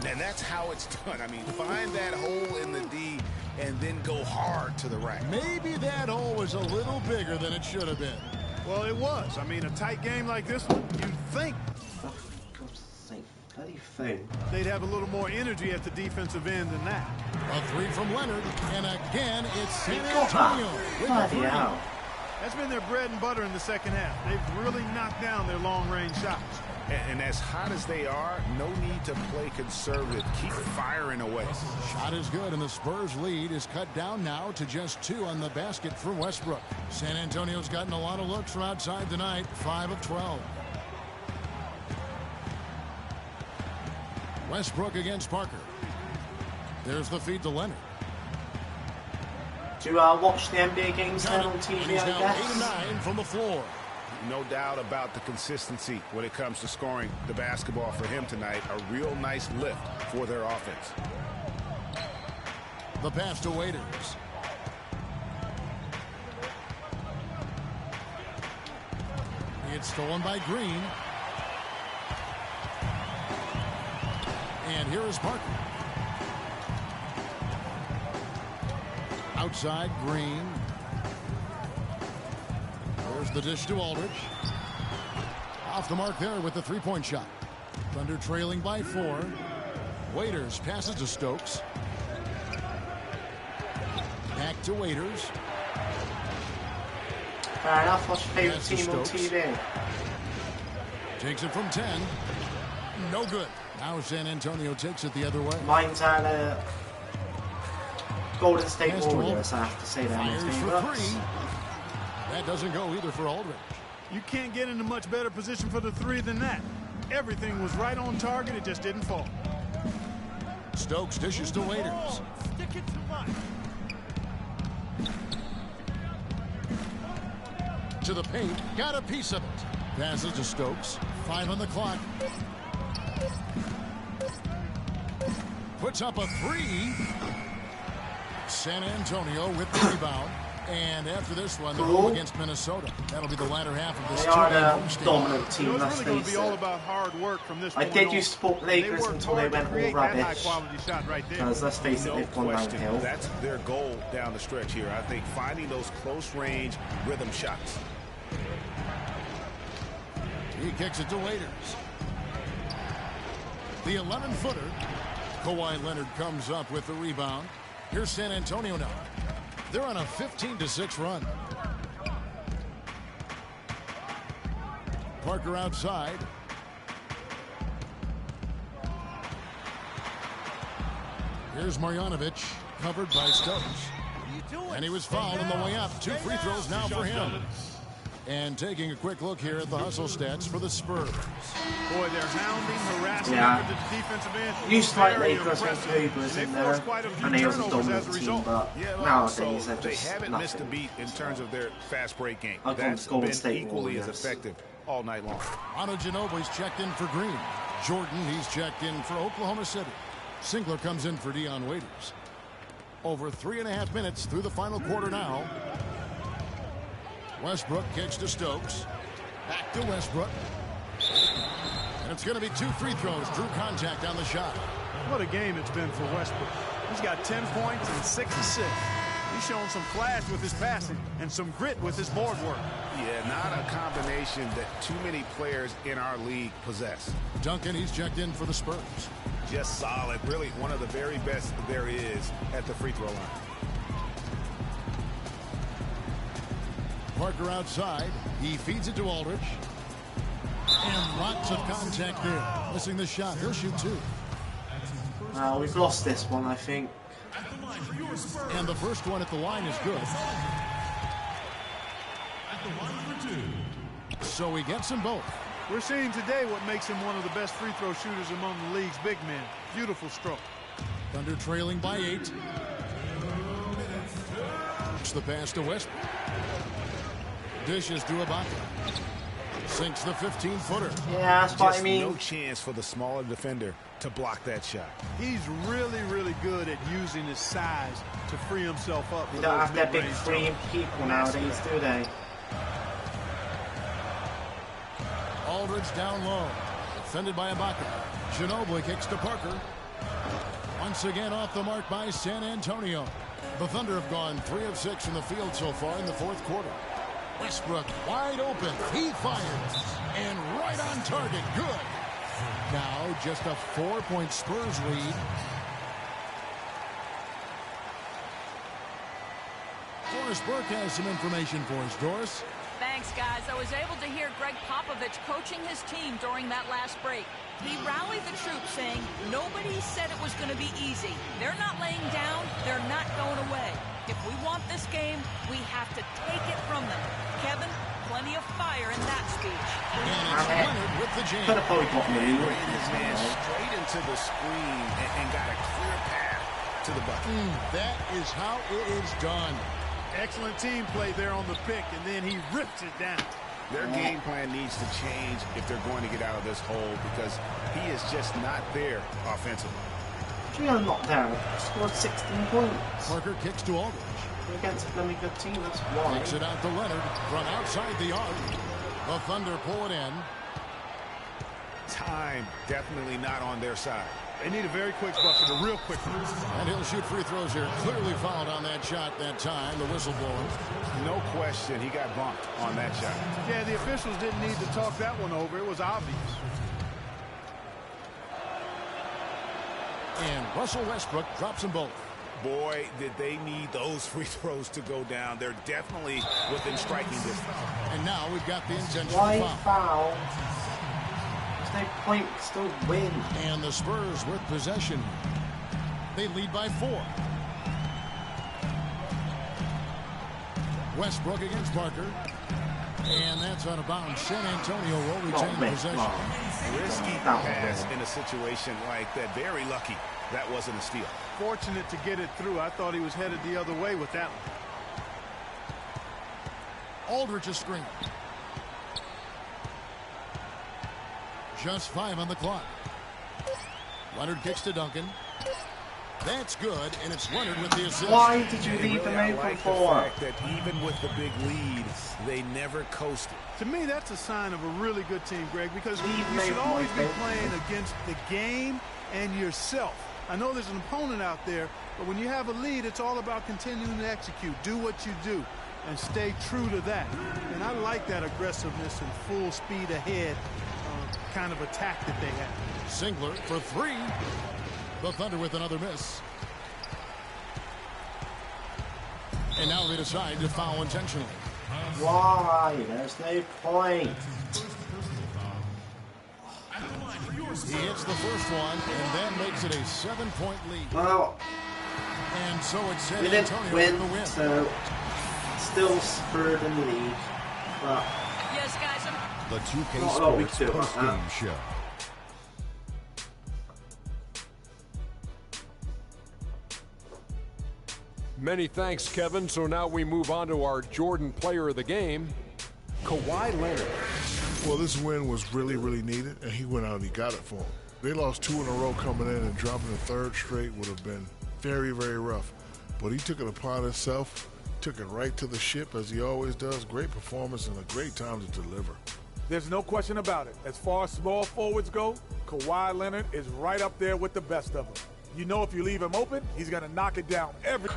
And that's how it's done. I mean, find that hole in the D and then go hard to the rack. Maybe that hole was a little bigger than it should have been. Well, it was. I mean, a tight game like this one, you'd think they'd have a little more energy at the defensive end than that. A 3 from Leonard, and again, it's San Antonio with a 3. That's been their bread and butter in the second half. They've really knocked down their long-range shots. And as hot as they are, no need to play conservative. Keep firing away. Shot is good, and the Spurs lead is cut down now to just 2 on the basket for Westbrook. San Antonio's gotten a lot of looks from outside tonight, 5 of 12. Westbrook against Parker. There's the feed to Leonard. Do you watch the NBA games then on TV, He's I now guess? 8 of 9 from the floor. No doubt about the consistency when it comes to scoring the basketball for him tonight. A real nice lift for their offense. The pass to Waiters. It's stolen by Green. And here is Parker. Outside, Green. There's the dish to Aldridge. Off the mark there with the three-point shot. Thunder trailing by 4. Waiters passes to Stokes. Back to Waiters. Fair enough. What's your favourite team on TV? Takes it from 10. No good. Now San Antonio takes it the other way. Mine's at Golden State Warriors, I have to say that. Fires for 3. That doesn't go either for Aldridge. You can't get in a much better position for the 3 than that. Everything was right on target. It just didn't fall. Stokes dishes to Waiters. Stick it to Mike. To the paint. Got a piece of it. Passes to Stokes. 5 on the clock. Puts up a 3. San Antonio with the rebound. And after this one, they're home against Minnesota. That'll be the latter half of this two-game dominant team. It's really going to be all about hard work from this I did used to support Lakers until they went all rubbish. Because let's face it, they've gone downhill. That's their goal down the stretch here. I think finding those close-range rhythm shots. He kicks it to Waiters. The 11-footer. Kawhi Leonard comes up with the rebound. Here's San Antonio now. They're on a 15-6 run. Parker outside. Here's Marjanovic, covered by Stokes. And he was fouled on the way up. 2 free throws now for him. And taking a quick look here at the hustle stats for the Spurs. Boy, they're hounding, harassing at the defensive end. Used to like Lakers when Kobe was in there, and they was a dominant team, but nowadays they're they just haven't nothing. missed a beat in terms of their fast break game. I'll go That's Golden been State equally as Warriors. effective all night long. Otto Ginobili's checked in for Green. Jordan, he's checked in for Oklahoma City. Singler comes in for Dion Waiters. Over 3.5 minutes through the final quarter now. Westbrook kicks to Stokes. Back to Westbrook. And it's going to be 2 free throws. Drew contact on the shot. What a game it's been for Westbrook. He's got 10 points and 6 assists. He's shown some flash with his passing and some grit with his board work. Yeah, not a combination that too many players in our league possess. Duncan, he's checked in for the Spurs. Just solid. Really one of the very best there is at the free throw line. Parker outside. He feeds it to Aldridge. And lots of contact there. Missing the shot. He'll shoot 2. We've lost this one, I think. And the first one at the line is good. So he gets them both. We're seeing today what makes him one of the best free throw shooters among the league's big men. Beautiful stroke. Thunder trailing by 8. It's the pass to Westbrook. Dishes to Ibaka. Sinks the 15-footer. Yeah, that's what I mean. No chance for the smaller defender to block that shot. He's really, really good at using his size to free himself up. You don't have that big free people nowadays, do they? Aldridge down low. Defended by Ibaka. Ginobili kicks to Parker. Once again off the mark by San Antonio. The Thunder have gone 3 of 6 from the field so far in the 4th quarter. Westbrook wide open. He fires. And right on target. Good. Now just a 4-point Spurs lead. Doris Burke has some information for us. Doris? Thanks, guys. I was able to hear Greg Popovich coaching his team during that last break. He rallied the troops saying nobody said it was going to be easy. They're not laying down. They're not going away. If we want this game, we have to take it from them. Kevin, plenty of fire in that speech. And it's Leonard with the jam. Could have probably got me. Ran his man straight into the screen and got a clear path to the bucket. That is how it is done. Excellent team play there on the pick, and then he rips it down. Their game plan needs to change if they're going to get out of this hole because he is just not there offensively. Trio not there. Scored 16 points. Parker kicks to Aldridge. Against a really good team, that's why. Kicks it out to Leonard from outside the arc. The Thunder pull it in. Time definitely not on their side. They need a very quick bucket, a real quick one. And he'll shoot free throws here. Clearly fouled on that shot that time. The whistle blows. No question he got bumped on that shot. Yeah, the officials didn't need to talk that one over. It was obvious. And Russell Westbrook drops them both. Boy, did they need those free throws to go down. They're definitely within striking distance. And now we've got the intentional Why foul. foul? There's no point, still win. And the Spurs with possession. They lead by 4. Westbrook against Parker. And that's out of bounds. San Antonio will retain possession. Risky pass in a situation like that. Very lucky that wasn't a steal. Fortunate to get it through. I thought he was headed the other way with that one. Aldridge's screen. Just 5 on the clock. Leonard kicks to Duncan. That's good, and it's Leonard with the assist. Why did you leave him open for? That even with the big lead, they never coasted. To me, that's a sign of a really good team, Greg, because you should always be playing against the game and yourself. I know there's an opponent out there, but when you have a lead, it's all about continuing to execute. Do what you do and stay true to that. And I like that aggressiveness and full speed ahead kind of attack that they have. Singler for 3. The Thunder with another miss. And now they decide to foul intentionally. Why? There's no point. He hits the first one and then makes it a 7-point lead. Well, and so it's San we didn't Antonio win, with the win. so still Spurs in the lead. But yes, guys. The 2K Sports post-game show. Many thanks, Kevin. So now we move on to our Jordan player of the game, Kawhi Leonard. Well, this win was really, really needed, and he went out and he got it for him. They lost 2 in a row coming in, and dropping the 3rd straight would have been very, very rough. But he took it upon himself, took it right to the ship as he always does. Great performance and a great time to deliver. There's no question about it. As far as small forwards go, Kawhi Leonard is right up there with the best of them. You know if you leave him open, he's going to knock it down every...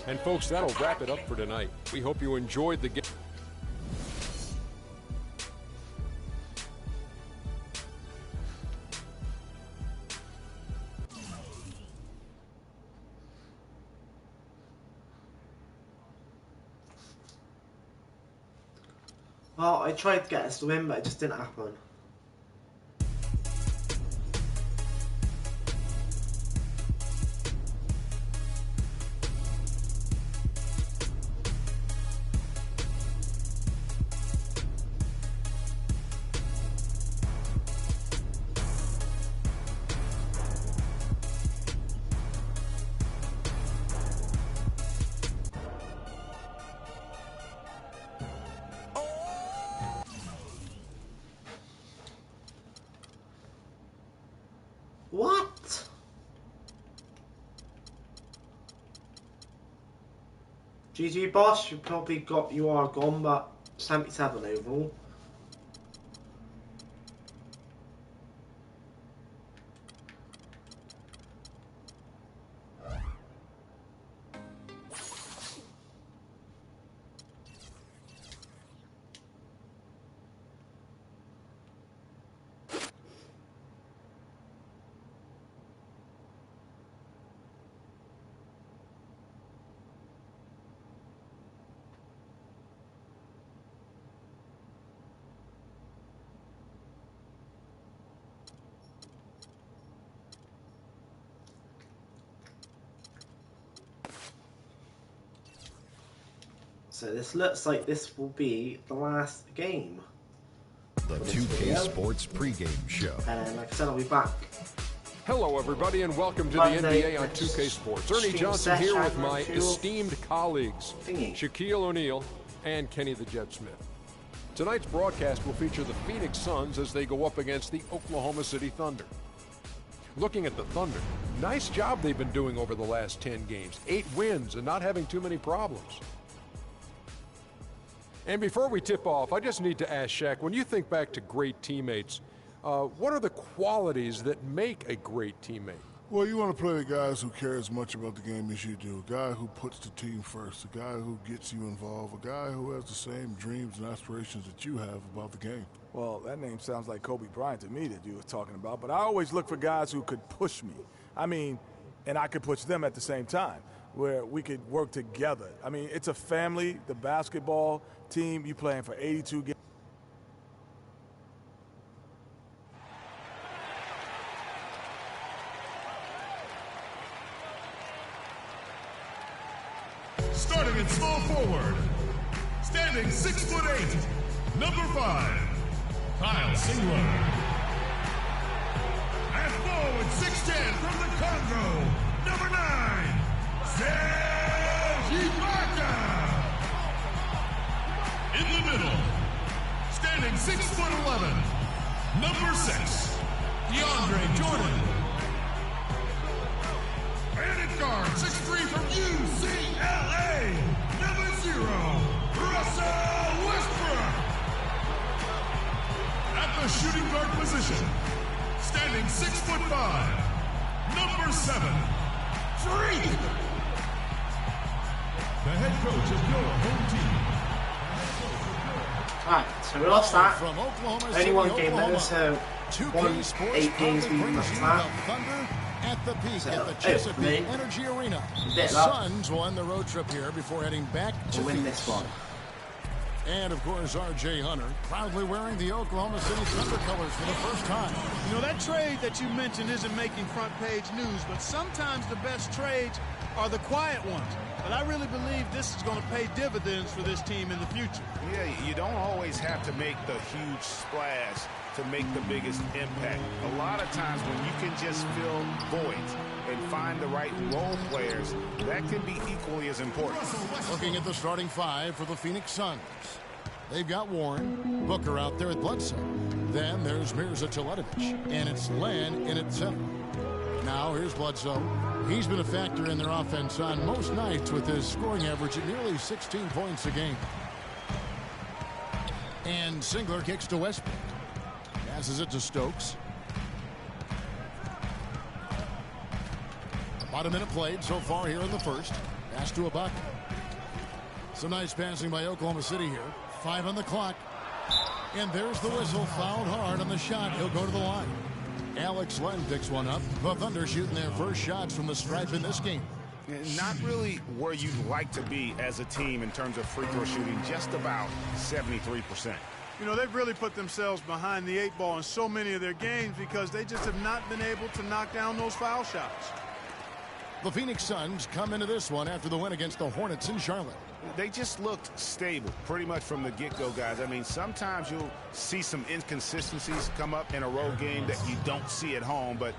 And folks, that'll wrap it up for tonight. We hope you enjoyed the game. well, I tried to get us to win, but it just didn't happen. What? GG boss, you are gone, but 77 overall. So this looks like this will be the last game. The 2K Sports pregame show. And like I said, I'll be back. Hello, everybody, and welcome to the NBA on 2K Sports. Ernie Johnson here with my esteemed colleagues, Shaquille O'Neal and Kenny the Jet Smith. Tonight's broadcast will feature the Phoenix Suns as they go up against the Oklahoma City Thunder. Looking at the Thunder, nice job they've been doing over the last 10 games. 8 wins and not having too many problems. And before we tip off, I just need to ask Shaq, when you think back to great teammates, what are the qualities that make a great teammate? Well, you want to play the guys who care as much about the game as you do. A guy who puts the team first. A guy who gets you involved. A guy who has the same dreams and aspirations that you have about the game. Well, that name sounds like Kobe Bryant to me that you were talking about, but I always look for guys who could push me. I mean, and I could push them at the same time, where we could work together. I mean, it's a family, the basketball team, you playing for 82 games. Starting in small forward, standing 6'8", number 5, Kyle Singler. And forward 6'10" from the Congo, number 9, Serge Ibaka. In the middle, standing 6'11", number 6, DeAndre Jordan. And at guard, 6'3" from UCLA, number 0, Russell Westbrook. At the shooting guard position, standing 6'5", number 7, freq. The head coach of your home team. Alright, so we lost that. From Oklahoma Only City, one game Oklahoma. there, so 2K Sports 8 games we brings lost you that. the Thunder at the peak So, at the hey, Chesapeake me. Energy Arena. Bit The up. Suns will end the road trip here before heading back to We'll win Phoenix. this one. And, of course, R.J. Hunter proudly wearing the Oklahoma City Thunder colors for the first time. You know, that trade that you mentioned isn't making front page news, but sometimes the best trades are the quiet ones. But I really believe this is going to pay dividends for this team in the future. Yeah, you don't always have to make the huge splash to make the biggest impact. A lot of times when you can just fill voids and find the right role players, that can be equally as important. Looking at the starting 5 for the Phoenix Suns. They've got Warren, Booker out there at Bledsoe. Then there's Mirza Teletovic, and it's Len in at center. Now here's Bledsoe. He's been a factor in their offense on most nights with his scoring average at nearly 16 points a game. And Singler kicks to Westbrook. Passes it to Stokes. About a minute played so far here in the first. Pass to Ibaka. Some nice passing by Oklahoma City here. 5 on the clock. And there's the whistle. Fouled hard on the shot. He'll go to the line. Alex Len picks one up. The Thunder shooting their first shots from the stripe in this game. Not really where you'd like to be as a team in terms of free throw shooting, just about 73%. You know, they've really put themselves behind the 8 ball in so many of their games because they just have not been able to knock down those foul shots. The Phoenix Suns come into this one after the win against the Hornets in Charlotte. They just looked stable pretty much from the get-go, guys. I mean, sometimes you'll see some inconsistencies come up in a road game that you don't see at home, but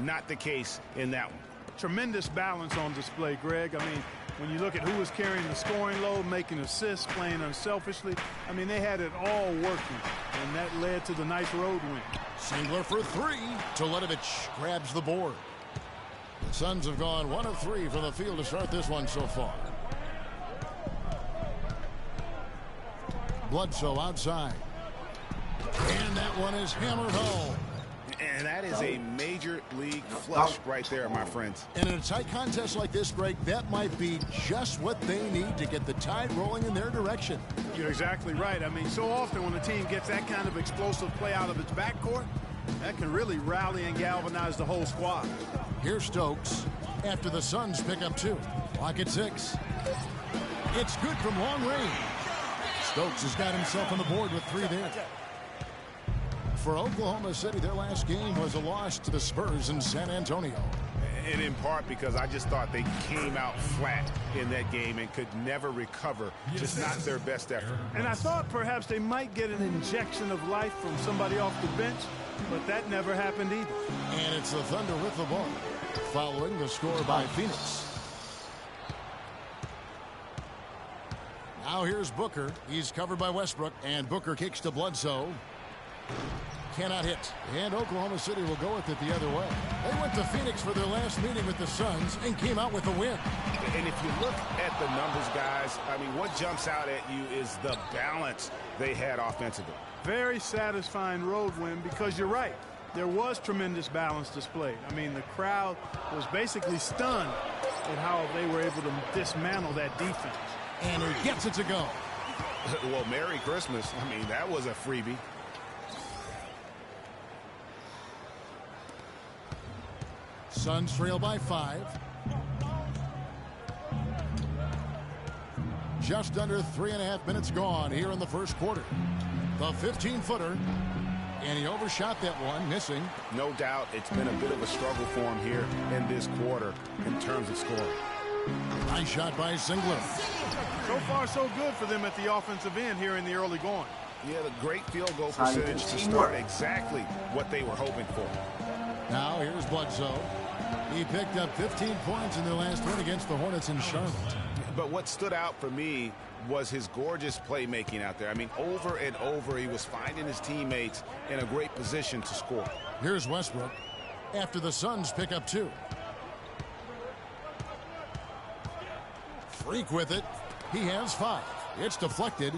not the case in that one. Tremendous balance on display, Greg. I mean, when you look at who was carrying the scoring load, making assists, playing unselfishly, I mean, they had it all working, and that led to the nice road win. Singler for 3. Teletovic grabs the board. The Suns have gone 1 of 3 from the field to start this one so far. Bledsoe outside. And that one is hammered home. And that is a major league flush right there, my friends. And in a tight contest like this, Greg, that might be just what they need to get the tide rolling in their direction. You're exactly right. I mean, so often when a team gets that kind of explosive play out of its backcourt, that can really rally and galvanize the whole squad. Here's Stokes after the Suns pick up 2. Clock at 6. It's good from long range. Stokes has got himself on the board with 3 there. For Oklahoma City, their last game was a loss to the Spurs in San Antonio. And in part because I just thought they came out flat in that game and could never recover. Just not their best effort. And I thought perhaps they might get an injection of life from somebody off the bench, but that never happened either. And it's the Thunder with the ball, following the score by Phoenix. Now here's Booker. He's covered by Westbrook, and Booker kicks to Bledsoe. Cannot hit. And Oklahoma City will go with it the other way. They went to Phoenix for their last meeting with the Suns and came out with a win. And if you look at the numbers, guys, I mean, what jumps out at you is the balance they had offensively. Very satisfying road win because you're right. There was tremendous balance displayed. I mean, the crowd was basically stunned at how they were able to dismantle that defense. And he gets it to go. Well, Merry Christmas. I mean, that was a freebie. Suns trail by 5. Just under 3.5 minutes gone here in the first quarter. The 15-footer. And he overshot that one, missing. No doubt it's been a bit of a struggle for him here in this quarter in terms of scoring. Nice shot by Singler. So far, so good for them at the offensive end here in the early going. Yeah, the great field goal percentage to start exactly what they were hoping for. Now here's Bledsoe. He picked up 15 points in their last win against the Hornets in Charlotte. But what stood out for me was his gorgeous playmaking out there. I mean, over and over, he was finding his teammates in a great position to score. Here's Westbrook after the Suns pick up 2. Freq with it. He has 5. It's deflected.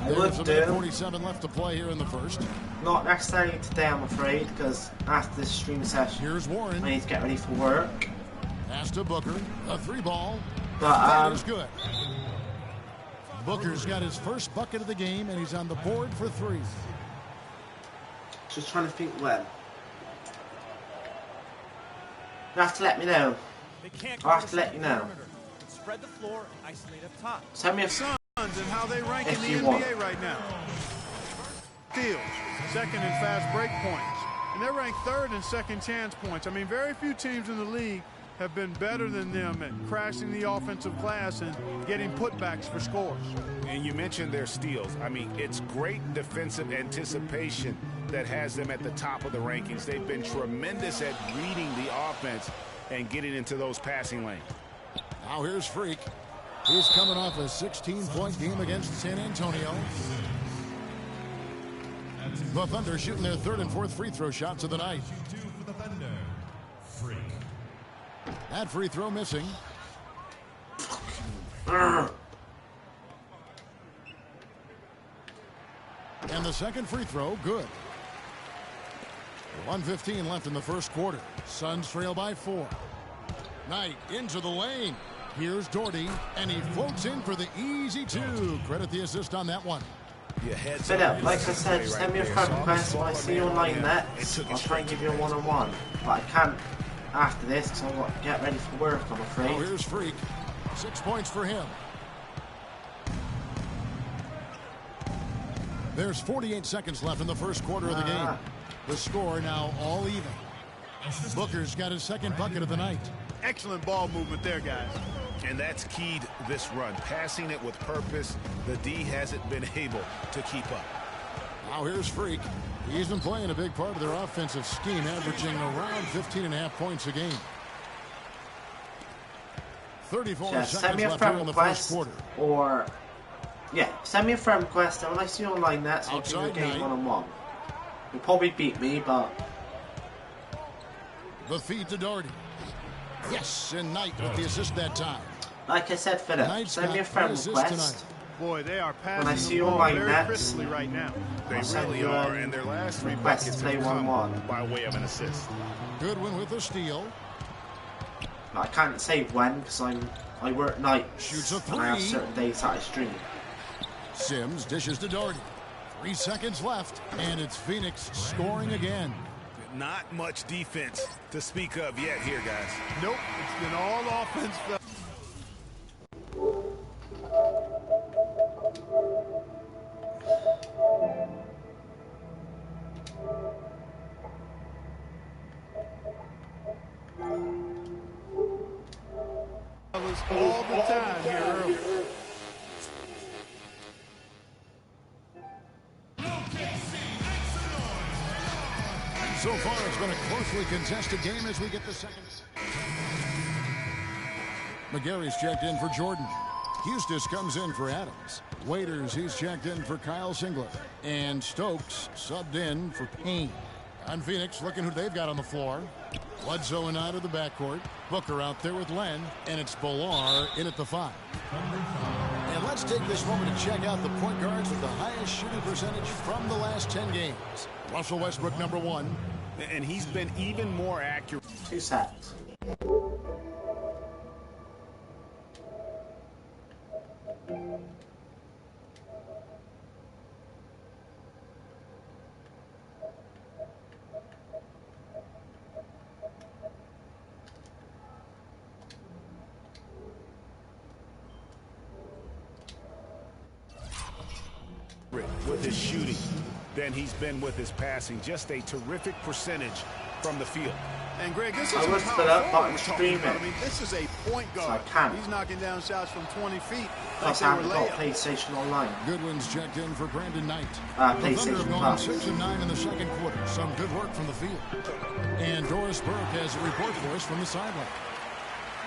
There's a minute 47 left to play here in the first. Not necessarily today, I'm afraid, because after this stream session, here's Warren. I need to get ready for work. Pass to Booker. A 3-ball. But that is good. Booker's got his first bucket of the game, and he's on the board for 3. Just trying to think when. You have to let me know. I'll have to let you know. Spread the floor and isolate up top. Send me a Suns and how they rank in the NBA want. right now. Steals, second in fast break points. And they're ranked 3rd in second chance points. I mean, very few teams in the league have been better than them at crashing the offensive glass and getting putbacks for scores. And you mentioned their steals. I mean, it's great defensive anticipation that has them at the top of the rankings. They've been tremendous at reading the offense and getting into those passing lanes. Now here's Freq. He's coming off a 16-point game against San Antonio. The Thunder shooting their 3rd and 4th free throw shots of the night. That free throw missing. And the second free throw, good. 1:15 left in the first quarter. Suns trail by 4. Knight into the lane. Here's Doherty, and he floats in for the easy 2. Credit the assist on that one. Fit up, like I said, send me a friend request when I see you online next. I'll try and give you a one-on-one. But I can't after this because I've got to get ready for work, I'm afraid. Oh, here's Freq. 6 points for him. There's 48 seconds left in the first quarter of the game. The score now all even. Booker's got his second bucket of the night. Excellent ball movement there, guys. And that's keyed this run. Passing it with purpose. The D hasn't been able to keep up. Now here's Freq. He's been playing a big part of their offensive scheme, averaging around 15.5 points a game. 34 seconds left here in the first quarter. Or, yeah, send me a friend request, and when I see you online next, I'll do a game one-on-one. You'll probably beat me, but... The feed to Doherty. Yes, and Knight with the assist that time. Like I said, Philip, send me a friend request. Boy, they are when I passing see the you ball online very next, crisply right now. They really are, and their last 3 buckets have come by way of an assist. Goodwin with a steal. I can't say when because I work nights. Shoots a 3. And I have certain days that I stream. Sims dishes to Doherty. 3 seconds left, and it's Phoenix scoring again. Not much defense to speak of yet here, guys. Nope, it's been all offense. All the time here early. So far, it's been a closely contested game as we get the second. McGarry's checked in for Jordan. Hustis comes in for Adams. Waiters, he's checked in for Kyle Singler. And Stokes subbed in for Payne. On Phoenix, looking who they've got on the floor. Bledsoe and out of the backcourt. Booker out there with Len. And it's Billar in at the 5. And let's take this moment to check out the point guards with the highest shooting percentage from the last 10 games. Russell Westbrook, #1. And he's been even more accurate. 2 sets. with his shooting than he's been with his passing. Just a terrific percentage from the field. And Greg, this is I was stood up, but I'm streaming. I mean, this is a point guard. So I can't. He's knocking down shots from 20 feet. Plus, I haven't got PlayStation Online. Goodwin's checked in for Brandon Knight. The PlayStation Thunder have gone Plus. 6 and 9 in the second quarter. Some good work from the field. And Doris Burke has a report for us from the sideline.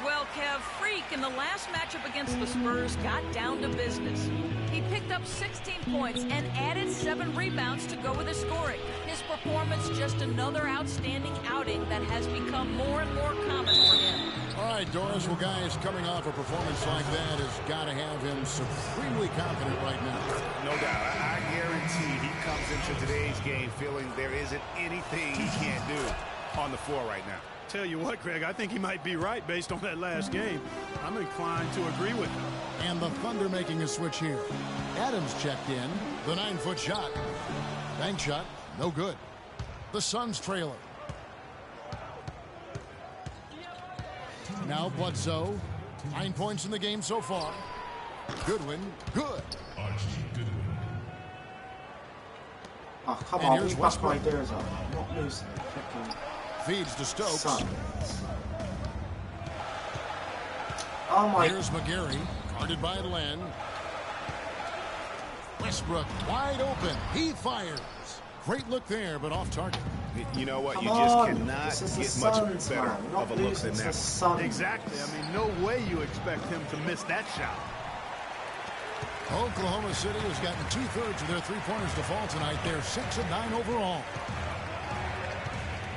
Well, Kev, Freq in the last matchup against the Spurs got down to business. He picked up 16 points and added 7 rebounds to go with his scoring. His performance just another outstanding outing that has become more and more common for him. All right, Doris, well, guys, coming off a performance like that has got to have him supremely confident right now. No doubt. I guarantee he comes into today's game feeling there isn't anything he can't do on the floor right now. Tell you what, Greg, I think he might be right based on that last game. I'm inclined to agree with him. And the Thunder making a switch here. Adams checked in. The 9-foot shot. Bank shot. No good. The Suns trailer. Now Bledsoe. 9 points in the game so far. Goodwin. Good. Oh, come And on. here's What's my Westbrook. ideas on? I'm not losing it. Freaking Feeds to Stokes. Suns. Oh my. Here's McGarry. Guarded by Len. Westbrook wide open. He fires. Great look there, but off target. You know what? Come You just on. cannot This is get the much Suns, better man. Not of a look losing than to the that. Suns. Exactly. I mean, no way you expect him to miss that shot. Oklahoma City has gotten 2/3 of their three-pointers to fall tonight. They're 6 of 9 overall.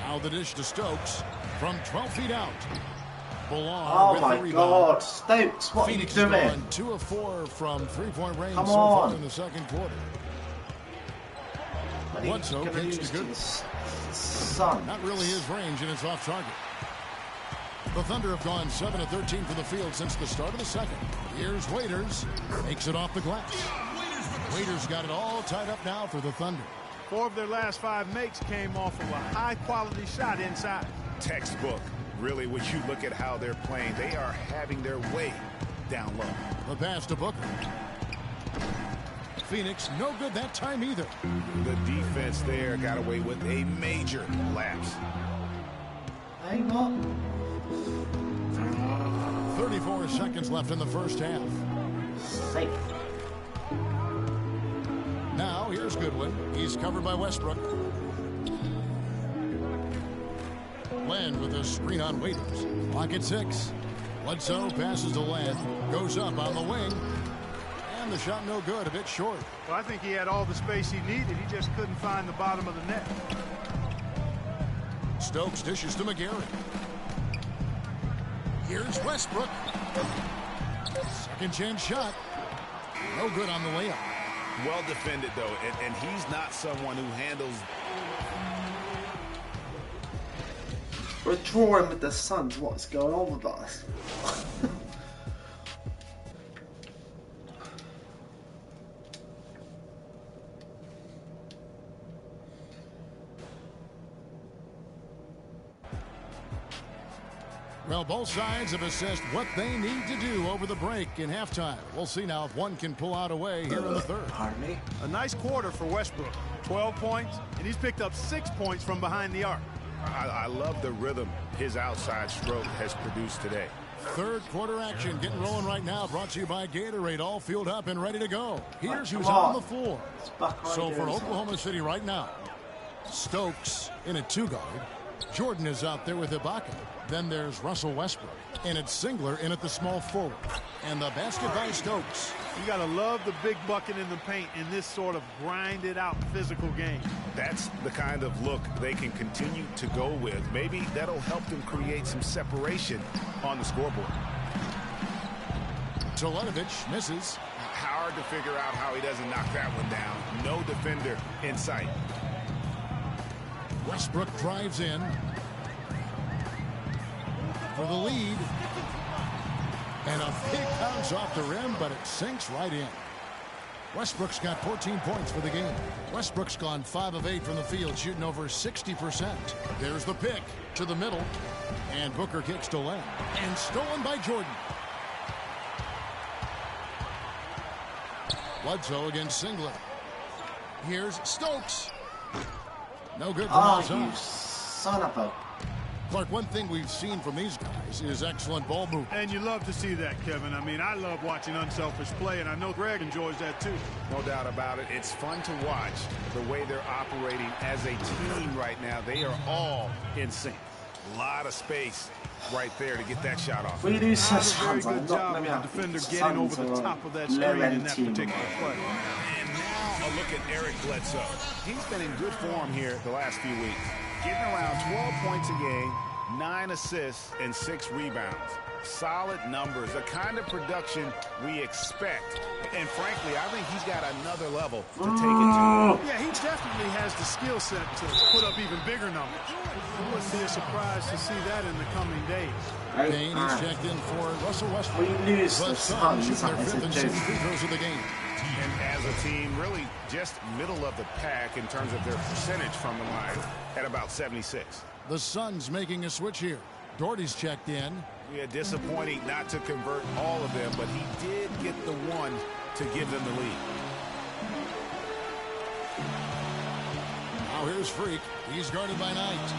Now the dish to Stokes from 12 feet out. Belong Oh with my the rebound. God, Stokes, what Phoenix are you doing? has gone 2 of 4 from three-point range Come so far on. in the second quarter. What are you Bledsoe gonna kicks use to to good. the Sun? Not really his range, and it's off target. The Thunder have gone 7 of 13 from the field since the start of the second. Here's Waiters. Makes it off the glass. Waiters got it all tied up now for the Thunder. 4 of their last 5 makes came off of a high-quality shot inside. Textbook. Really, when you look at how they're playing, they are having their way down low. The pass to Booker. Phoenix, no good that time either. The defense there got away with a major lapse. Hang on. 34 seconds left in the first half. Safe. Now, here's Goodwin. He's covered by Westbrook. Len with a screen on Waiters. Clock at 6. Bledsoe passes to Len. Goes up on the wing. And the shot no good. A bit short. Well, I think he had all the space he needed. He just couldn't find the bottom of the net. Stokes dishes to McGarry. Here's Westbrook. Second chance shot. No good on the layup. Well defended, though, and he's not someone who handles... We're drawing with the Suns. What's going on with us? Well, both sides have assessed what they need to do over the break in halftime. We'll see now if one can pull out a way here in the third. Pardon me? A nice quarter for Westbrook. 12 points, and he's picked up 6 points from behind the arc. I love the rhythm his outside stroke has produced today. Third quarter action getting rolling right now. Brought to you by Gatorade. All fueled up and ready to go. Here's who's on the floor. So for Oklahoma City right now, Stokes in a 2-guard. Jordan is out there with Ibaka. Then there's Russell Westbrook. And it's Singler in at the small forward. And the basket by Stokes. You got to love the big bucket in the paint in this sort of grinded out physical game. That's the kind of look they can continue to go with. Maybe that'll help them create some separation on the scoreboard. Telenovich misses. Hard to figure out how he doesn't knock that one down. No defender in sight. Westbrook drives in for the lead. And a big bounce off the rim, but it sinks right in. Westbrook's got 14 points for the game. Westbrook's gone 5 of 8 from the field, shooting over 60%. There's the pick to the middle. And Booker kicks to Len. And stolen by Jordan. Bledsoe against Singler. Here's Stokes. No good for Oh, Malzahn. you son of a... Clark, one thing we've seen from these guys is excellent ball movement. And you love to see that, Kevin. I mean, I love watching unselfish play, and I know Greg enjoys that too. No doubt about it. It's fun to watch the way they're operating as a team right now. They are all in sync. A lot of space right there to get that shot off. We lose Not such a very hands. I'm good not job maybe of the defender getting over the top of that screen in that particular play. And now a look at Eric Bledsoe. He's been in good form here the last few weeks. Getting around 12 points a game, 9 assists, and 6 rebounds. Solid numbers, the kind of production we expect. And frankly, I think he's got another level to take it to. Yeah, he definitely has the skill set to put up even bigger numbers. It wouldn't be a surprise to see that in the coming days. Payne is checked in for Russell Westbrook. We lose the Suns shoot their Suns. 5th and 6th free throws of the game. And as a team, really just middle of the pack in terms of their percentage from the line at about 76. The Suns making a switch here. Doherty's checked in. Yeah, disappointing not to convert all of them, but he did get the one to give them the lead. Now here's Freq. He's guarded by Knight.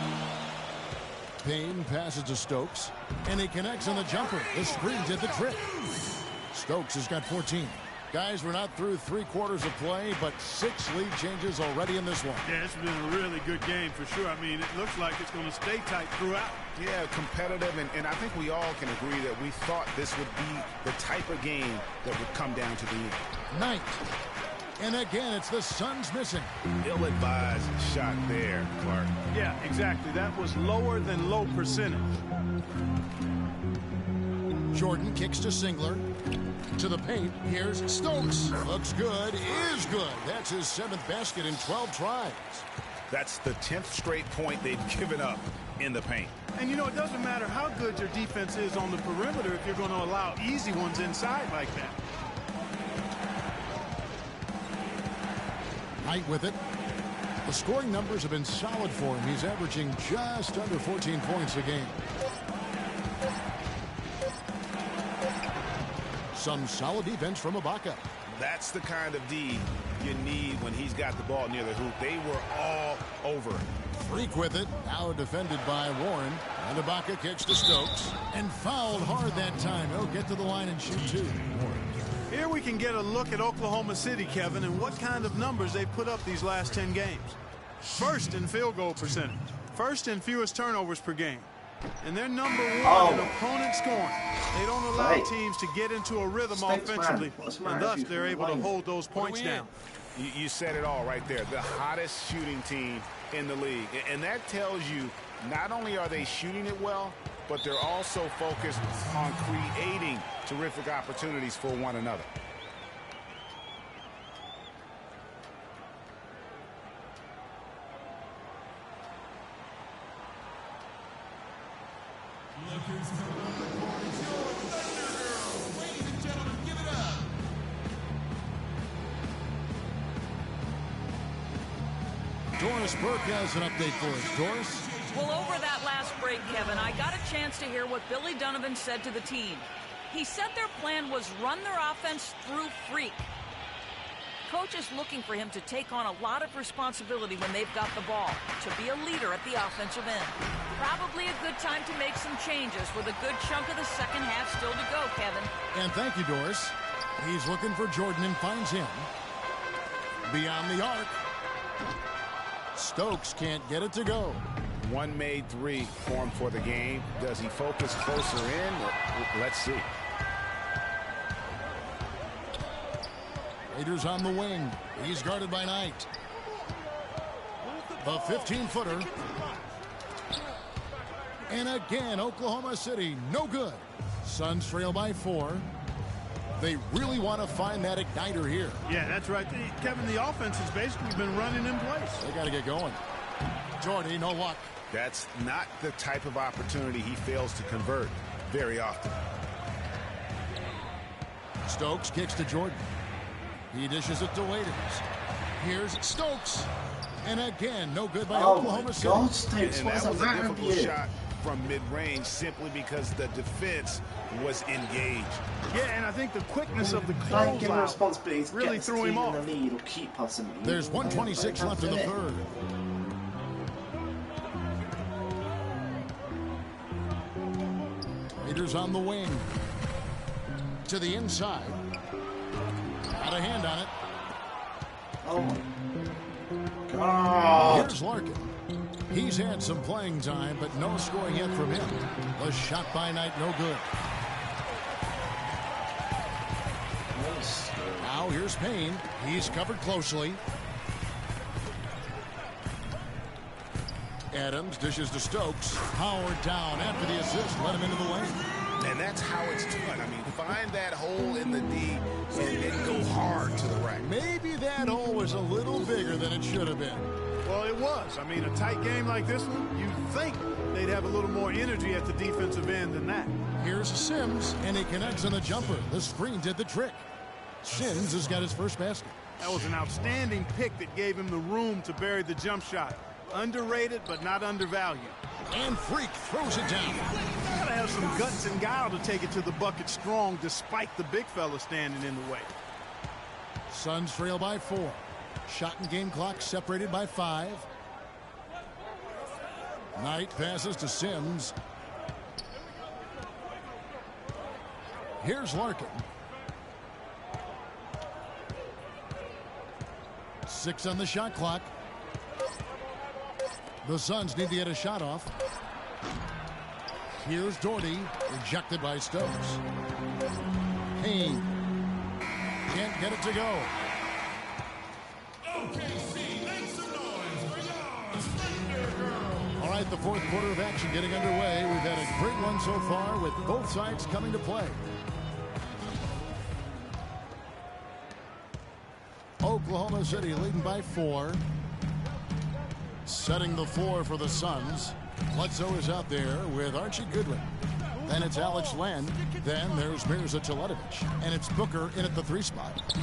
Payne passes to Stokes, and he connects on the jumper. The screen did the trick. Stokes has got 14. Guys, we're not through 3 quarters of play, but 6 lead changes already in this one. Yeah, it's been a really good game for sure. I mean, it looks like it's going to stay tight throughout. Yeah, competitive, and I think we all can agree that we thought this would be the type of game that would come down to the end. Knight. And again, it's the Suns missing. Ill-advised shot there, Clark. Yeah, exactly. That was lower than low percentage. Jordan kicks to Singler. To the paint. Here's Stokes. Looks good. Is good. That's his 7th basket in 12 tries. That's the 10th straight point they've given up in the paint. And you know, it doesn't matter how good your defense is on the perimeter if you're going to allow easy ones inside like that. Knight with it. The scoring numbers have been solid for him. He's averaging just under 14 points a game. Some solid defense from Ibaka. That's the kind of D you need when he's got the ball near the hoop. They were all over it. Freq with it. Now defended by Warren. And Ibaka kicks to Stokes. And fouled hard that time. He'll get to the line and shoot 2. Here we can get a look at Oklahoma City, Kevin, and what kind of numbers they put up these last 10 games. First in field goal percentage. First in fewest turnovers per game. And they're number 1 in opponent scoring. They don't allow teams to get into a rhythm offensively, and thus they're able to hold those points down. You said it all right there. The hottest shooting team in the league. And that tells you not only are they shooting it well, but they're also focused on creating terrific opportunities for one another. Doris Burke has an update for us. Doris? Well, over that last break, Kevin, I got a chance to hear what Billy Donovan said to the team. He said their plan was run their offense through freq. Coach is looking for him to take on a lot of responsibility when they've got the ball, to be a leader at the offensive end. Probably a good time to make some changes with a good chunk of the second half still to go, Kevin. And thank you, Doris. He's looking for Jordan and finds him. Beyond the arc. Stokes can't get it to go. One made 3 formed for the game. Does he focus closer in? Let's see. Raiders on the wing. He's guarded by Knight. The 15-footer. And again, Oklahoma City, no good. Suns trail by 4. They really want to find that igniter here. Yeah, that's right. Kevin, the offense has basically been running in place. They got to get going. Jordy, no luck. That's not the type of opportunity he fails to convert very often. Stokes kicks to Jordan. He dishes it to Waiters. Here's Stokes. And again, no good by Oklahoma City. God, Stokes, and that was a difficult shot from mid-range simply because the defense was engaged. Yeah, and I think the quickness of the Trying to give him closeout responsibilities, really get threw his him team off. in the lead or keep us in the lead. There's 1:26 left in the third. Raiders on the wing. To the inside. Got a hand on it. Oh my God. Here's Larkin. He's had some playing time, but no scoring yet from him. The shot by Knight, no good. Now here's Payne. He's covered closely. Adams dishes to Stokes. Howard down after the assist. Let him into the lane. And that's how it's done. I mean, find that hole in the D and then go hard to the rack. Maybe that hole was a little bigger than it should have been. Well, it was. I mean, a tight game like this one, you'd think they'd have a little more energy at the defensive end than that. Here's Sims, and he connects on the jumper. The screen did the trick. Sims has got his first basket. That was an outstanding pick that gave him the room to bury the jump shot. Underrated, but not undervalued. And Freq throws it down. Gotta have some guts and guile to take it to the bucket strong, despite the big fella standing in the way. Suns trail by 4. Shot and game clock separated by 5. Knight passes to Sims. Here's Larkin. 6 on the shot clock. The Suns need to get a shot off. Here's Doherty, rejected by Stokes. Payne can't get it to go. All right, the fourth quarter of action getting underway. We've had a great one so far with both sides coming to play. Oklahoma City leading by 4. Setting the floor for the Suns. Bledsoe is out there with Archie Goodwin. Then it's Alex Len. Then there's Mirza Teletovic. And it's Booker in at the 3 spot.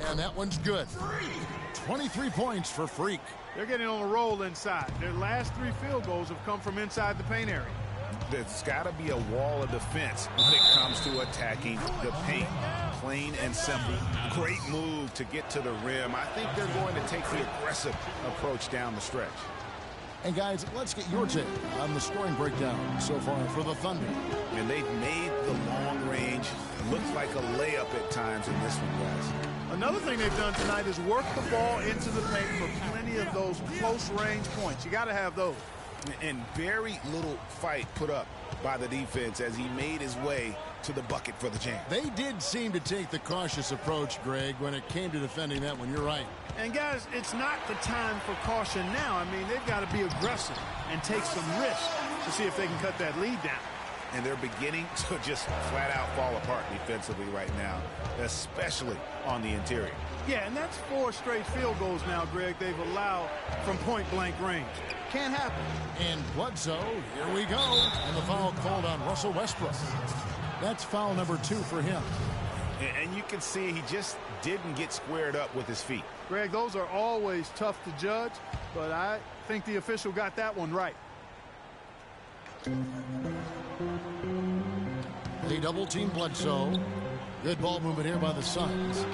And that one's good. 23 points for Freq. They're getting on a roll inside. Their last 3 field goals have come from inside the paint area. There's got to be a wall of defense when it comes to attacking the paint. Plain and simple. Great move to get to the rim. I think they're going to take the aggressive approach down the stretch. And guys, let's get your take on the scoring breakdown so far for the Thunder. And they've made the long range look like a layup at times in this one, guys. Another thing they've done tonight is work the ball into the paint for plenty of those close range points. You got to have those. And very little fight put up by the defense as he made his way to the bucket for the jam. They did seem to take the cautious approach, Greg, when it came to defending that one. You're right. And guys, it's not the time for caution now. I mean, they've got to be aggressive and take some risks to see if they can cut that lead down. And they're beginning to just flat out fall apart defensively right now, especially on the interior. Yeah, and that's 4 straight field goals now, Greg, they've allowed from point-blank range. Can't happen. And Bledsoe, here we go. And the foul called on Russell Westbrook. That's foul number 2 for him. And you can see he just didn't get squared up with his feet. Greg, those are always tough to judge, but I think the official got that one right. They double-team Bledsoe. Good ball movement here by the Suns.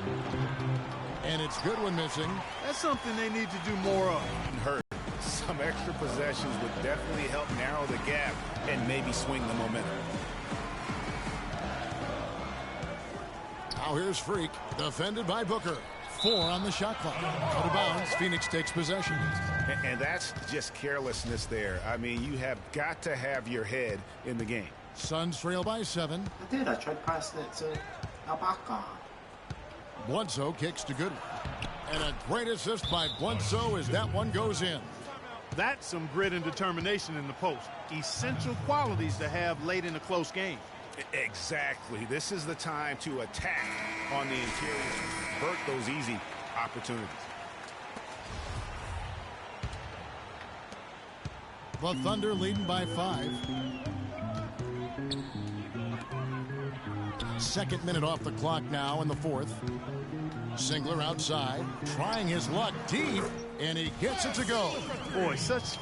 And it's Goodwin missing. That's something they need to do more of. Hurt. Some extra possessions would definitely help narrow the gap and maybe swing the momentum. Now here's Freq, defended by Booker. 4 on the shot clock. Out of bounds, Phoenix takes possession. And that's just carelessness there. I mean, you have got to have your head in the game. Suns trail by 7. I did. I tried passing it to Ibaka. Bledsoe kicks to Goodwin. And a great assist by Bledsoe as that one goes in. That's some grit and determination in the post. Essential qualities to have late in a close game. Exactly. This is the time to attack on the interior, convert those easy opportunities. The Thunder leading by 5. Second minute off the clock now in the fourth. Singler outside, trying his luck deep, and he gets it to go. Boy, such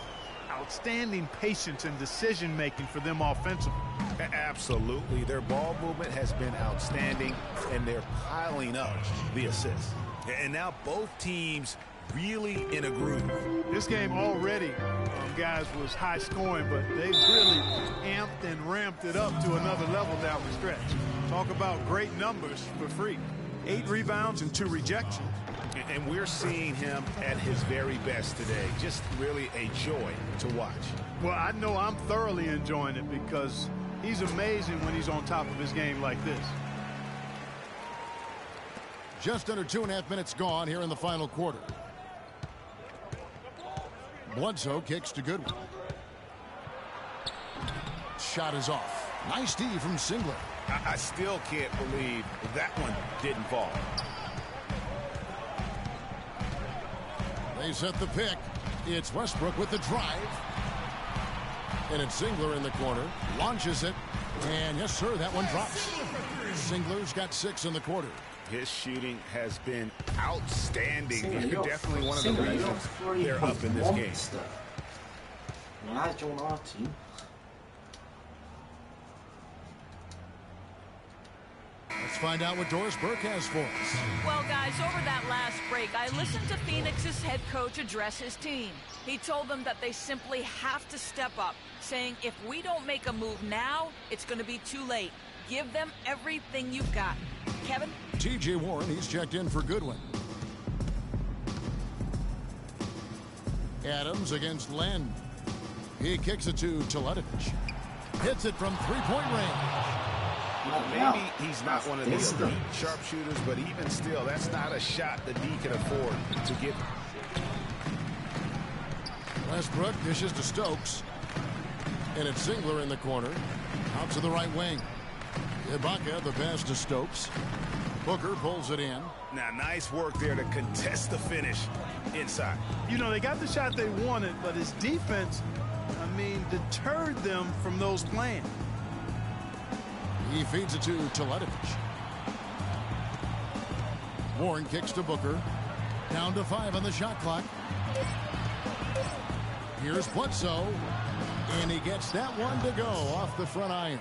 outstanding patience and decision-making for them offensively. Absolutely. Their ball movement has been outstanding, and they're piling up the assists. And now both teams really in a groove. This game already, guys, was high scoring, but they really amped and ramped it up to another level down the stretch. Talk about great numbers for Freq. 8 rebounds and 2 rejections. And we're seeing him at his very best today. Just really a joy to watch. Well, I know I'm thoroughly enjoying it because he's amazing when he's on top of his game like this. Just under 2.5 minutes gone here in the final quarter. Bledsoe kicks to Goodwin. Shot is off. Nice D from Singler. I still can't believe that one didn't fall. They set the pick. It's Westbrook with the drive. And it's Singler in the corner. Launches it. And yes, sir, that one drops. Singler's got 6 in the quarter. His shooting has been outstanding. And definitely one of the reasons they're up in this game. Well, join our team. Let's find out what Doris Burke has for us. Well, guys, over that last break, I listened to Phoenix's head coach address his team. He told them that they simply have to step up, saying if we don't make a move now, it's going to be too late. Give them everything you've got. Kevin? T.J. Warren, he's checked in for Goodwin. Adams against Len. He kicks it to Teletovic. Hits it from three-point range. Maybe he's not one of the elite sharpshooters, but even still, that's not a shot that he can afford to give. Westbrook dishes to Stokes. And it's Singler in the corner. Out to the right wing. Ibaka, the pass to Stokes. Booker pulls it in. Now, nice work there to contest the finish inside. You know, they got the shot they wanted, but his defense, deterred them from those plans. He feeds it to Teletovic. Warren kicks to Booker. Down to 5 on the shot clock. Here's Bledsoe. And he gets that one to go off the front iron.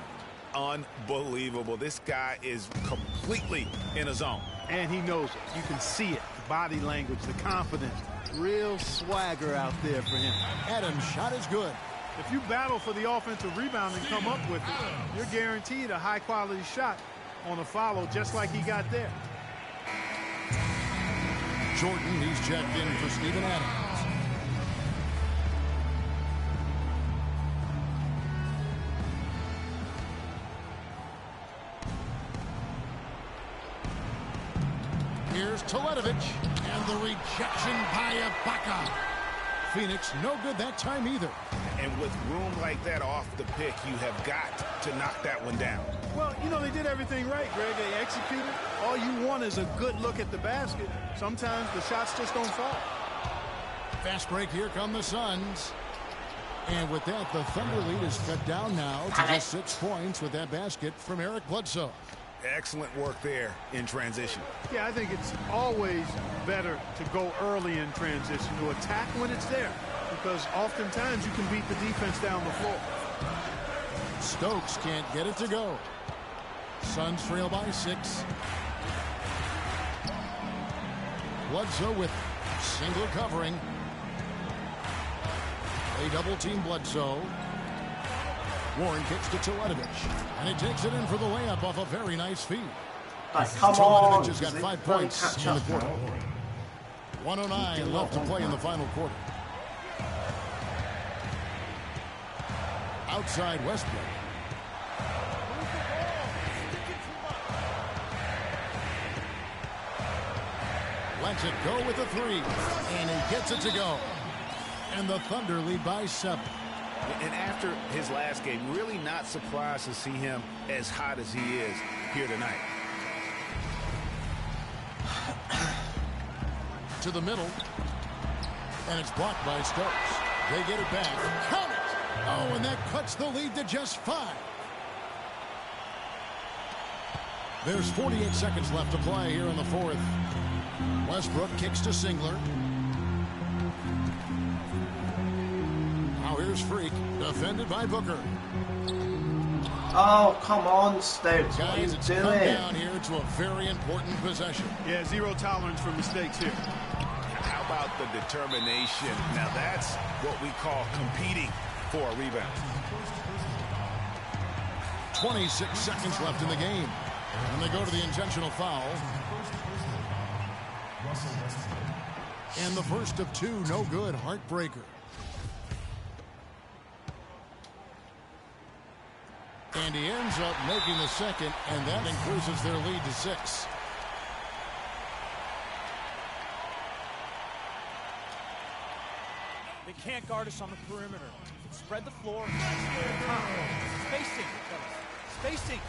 Unbelievable. This guy is completely in a zone. And he knows it. You can see it. The body language, the confidence. Real swagger out there for him. Adams' shot is good. If you battle for the offensive rebound and come up with it, you're guaranteed a high-quality shot on a follow just like he got there. Jordan, he's checked in for Steven Adams. Here's Teletovic, and the rejection by Ibaka. Phoenix, no good that time either. And with room like that off the pick, you have got to knock that one down. Well, you know, they did everything right, Greg. They executed. All you want is a good look at the basket. Sometimes the shots just don't fall. Fast break, here come the Suns. And with that, the Thunder lead is cut down now to just 6 points with that basket from Eric Bledsoe. Excellent work there in transition. Yeah, I think it's always better to go early in transition, to attack when it's there, because oftentimes you can beat the defense down the floor. Stokes can't get it to go. Suns trail by 6. Bledsoe with single covering. They double team Bledsoe. Warren kicks to Teletovic, and he takes it in for the layup off a very nice feed. Come on! Has got 5 points in the quarter. 1:09 left to play in the final quarter. Outside Westbrook. Lets it go with the 3, and he gets it to go. And the Thunder lead by 7. And after his last game, really not surprised to see him as hot as he is here tonight. To the middle. And it's blocked by Stokes. They get it back. Count it! Oh, and that cuts the lead to just 5. There's 48 seconds left to play here in the 4th. Westbrook kicks to Singler. Now here's There's Freq, defended by Booker. Oh, come on, Stokes. What are you Guys, doing? come down here to a very important possession. Yeah, zero tolerance for mistakes here. How about the determination? Now that's what we call competing for a rebound. 26 seconds left in the game. And they go to the intentional foul. And the first of two, no good, heartbreaker. And he ends up making the second, and that increases their lead to 6. They can't guard us on the perimeter. Spread the floor. Spacing, fellas. Spacing.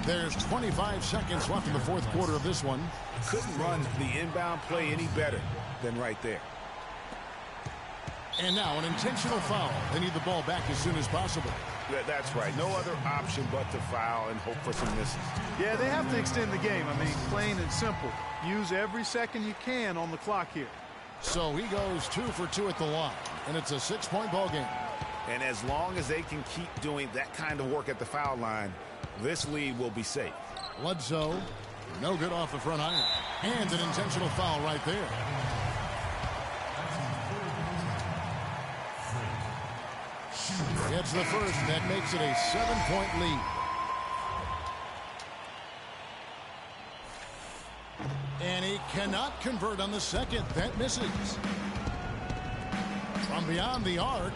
There's 25 seconds left in the fourth quarter of this one. Couldn't run the inbound play any better than right there. And now an intentional foul. They need the ball back as soon as possible. That's right. No other option but to foul and hope for some misses. Yeah, they have to extend the game. I mean, plain and simple. Use every second you can on the clock here. So he goes 2 for 2 at the line, and it's a 6-point ball game. And as long as they can keep doing that kind of work at the foul line, this lead will be safe. Bledsoe, no good off the front iron. And an intentional foul right there. Gets the first. That makes it a 7-point lead. And he cannot convert on the second. That misses. From beyond the arc.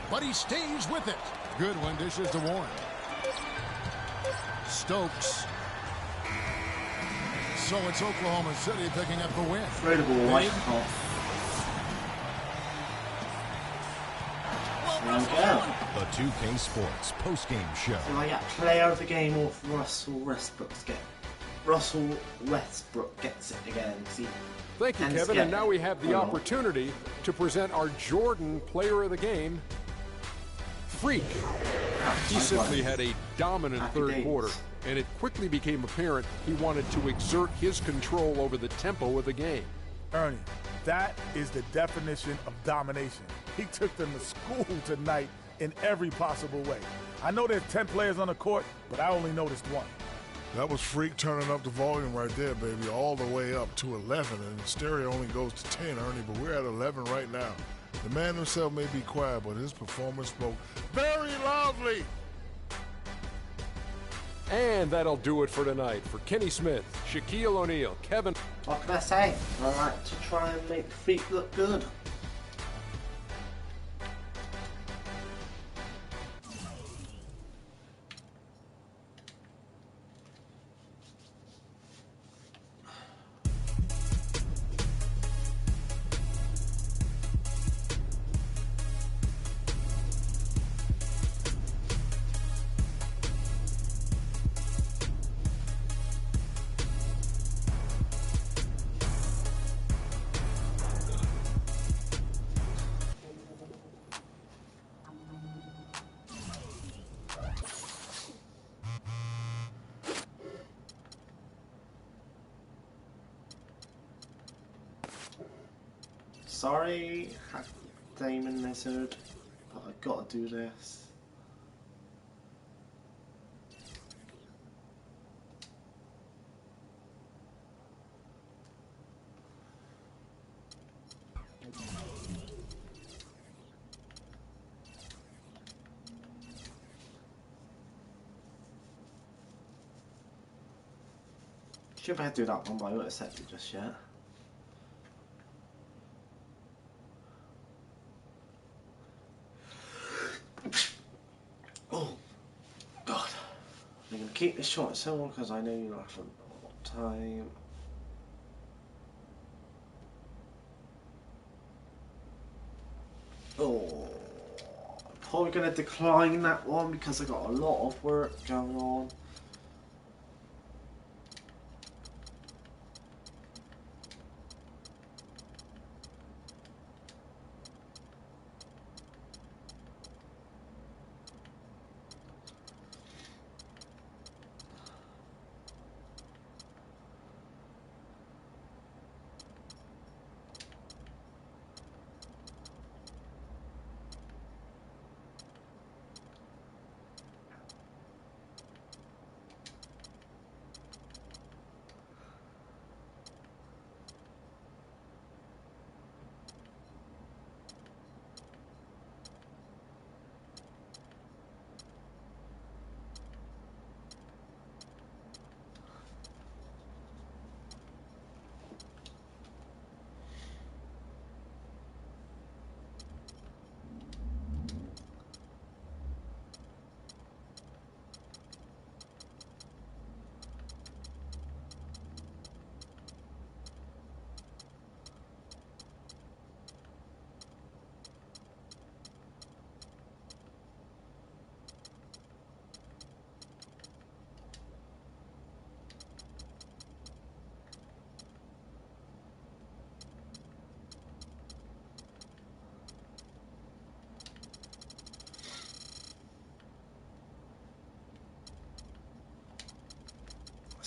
But he stays with it. Good one. Dishes to Warren. Stokes. So it's Oklahoma City picking up the win. Incredible white top. The 2K Sports post-game show. So I get player of the game off Russell Westbrook gets it again. See? Thank you, Kevin. And now we have the opportunity to present our Jordan player of the game, Freq. He simply had a dominant third quarter, and it quickly became apparent he wanted to exert his control over the tempo of the game. Ernie, that is the definition of domination. He took them to school tonight in every possible way. I know there's 10 players on the court, but I only noticed one. That was Freq turning up the volume right there, baby, all the way up to 11. And stereo only goes to 10, Ernie, but we're at 11 right now. The man himself may be quiet, but his performance spoke very loudly. And that'll do it for tonight. For Kenny Smith, Shaquille O'Neal, Kevin. What can I say? I like to try and make Freq look good. Sorry, Damon Lizard, but I gotta do this. Should have had to do that one, but I won't accept it just yet. Oh, God. I'm going to keep this short and simple because I know you're not for a long time. Oh, I'm probably going to decline that one because I got a lot of work going on.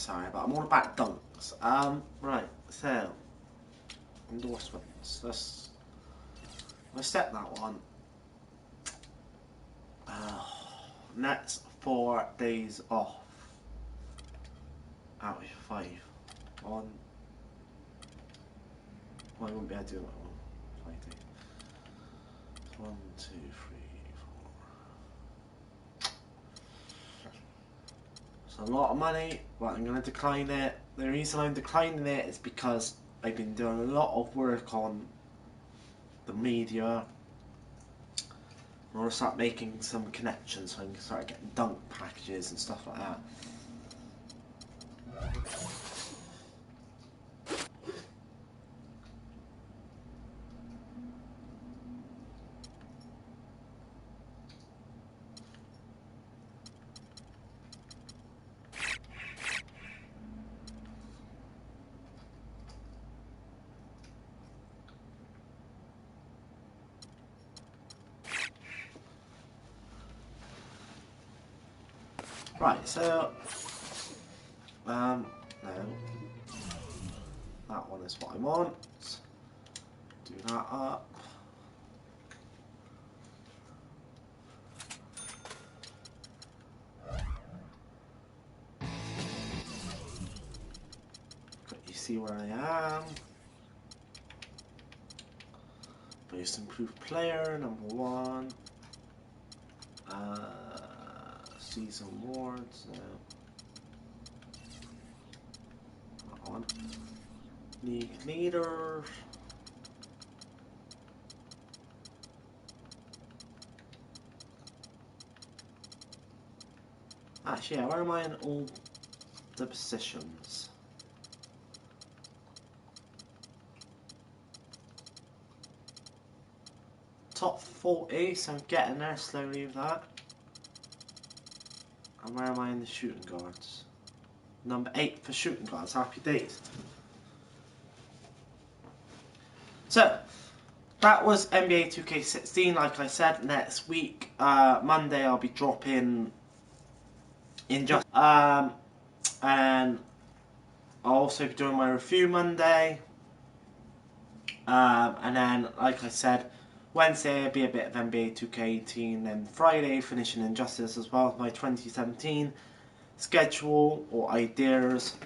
Sorry, but I'm all about dunks. Right, so endorsements. Let's set that one. Next 4 days off. Out of 5. Well, I won't be able to do that one. 5 days. 1, 2, 3, 4. It's a lot of money, but I'm going to decline it. The reason I'm declining it is because I've been doing a lot of work on the media. I want to start making some connections so I can start getting dunk packages and stuff like that. Right, so no, that one is what I want. Do that up. You see where I am. Most improved player, number 1. Season awards. That one. League leaders. Actually, yeah, where am I in all the positions? Top 40, so I'm getting there slowly with that. And where am I in the shooting guards? Number 8 for shooting guards. Happy days. So, that was NBA 2K16. Like I said, next week, Monday, I'll be dropping Injustice. And I'll also be doing my review Monday. And then, like I said, Wednesday will be a bit of NBA 2K18, and Friday finishing Injustice as well, my 2017 schedule or ideas.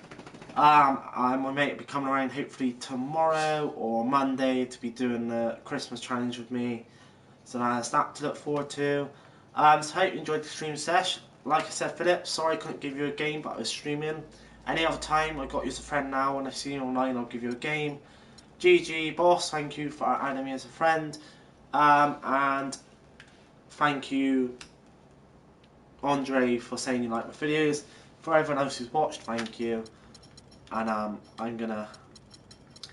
My mate will be coming around hopefully tomorrow or Monday to be doing the Christmas challenge with me, so that's that to look forward to. So I hope you enjoyed the stream sesh. Like I said, Philip, sorry I couldn't give you a game, but I was streaming. Any other time, I got you as a friend now. When I see you online, I'll give you a game. GG, boss, thank you for adding me as a friend. And thank you, Andre, for saying you like my videos. For everyone else who's watched, thank you. And I'm gonna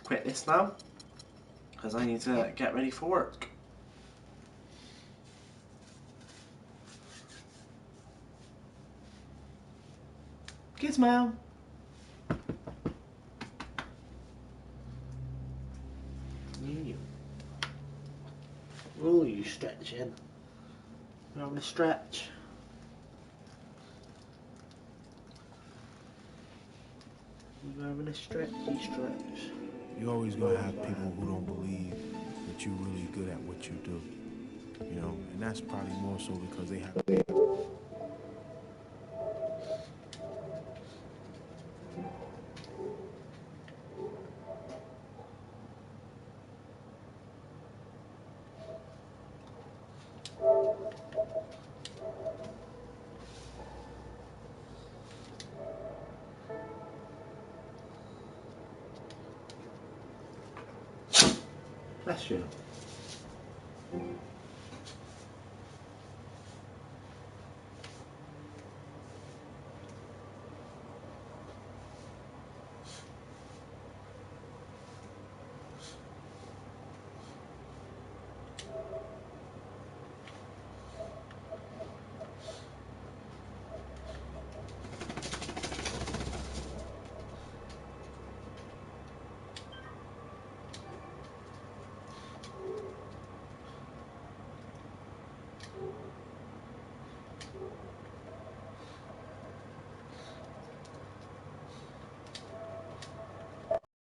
quit this now because I need to get ready for work. Gizmo. Oh, you stretching. You're having a stretch. You're having a stretchy stretch. You're always gonna have people who don't believe that you're really good at what you do. You know, and that's probably more so because they have Bless you.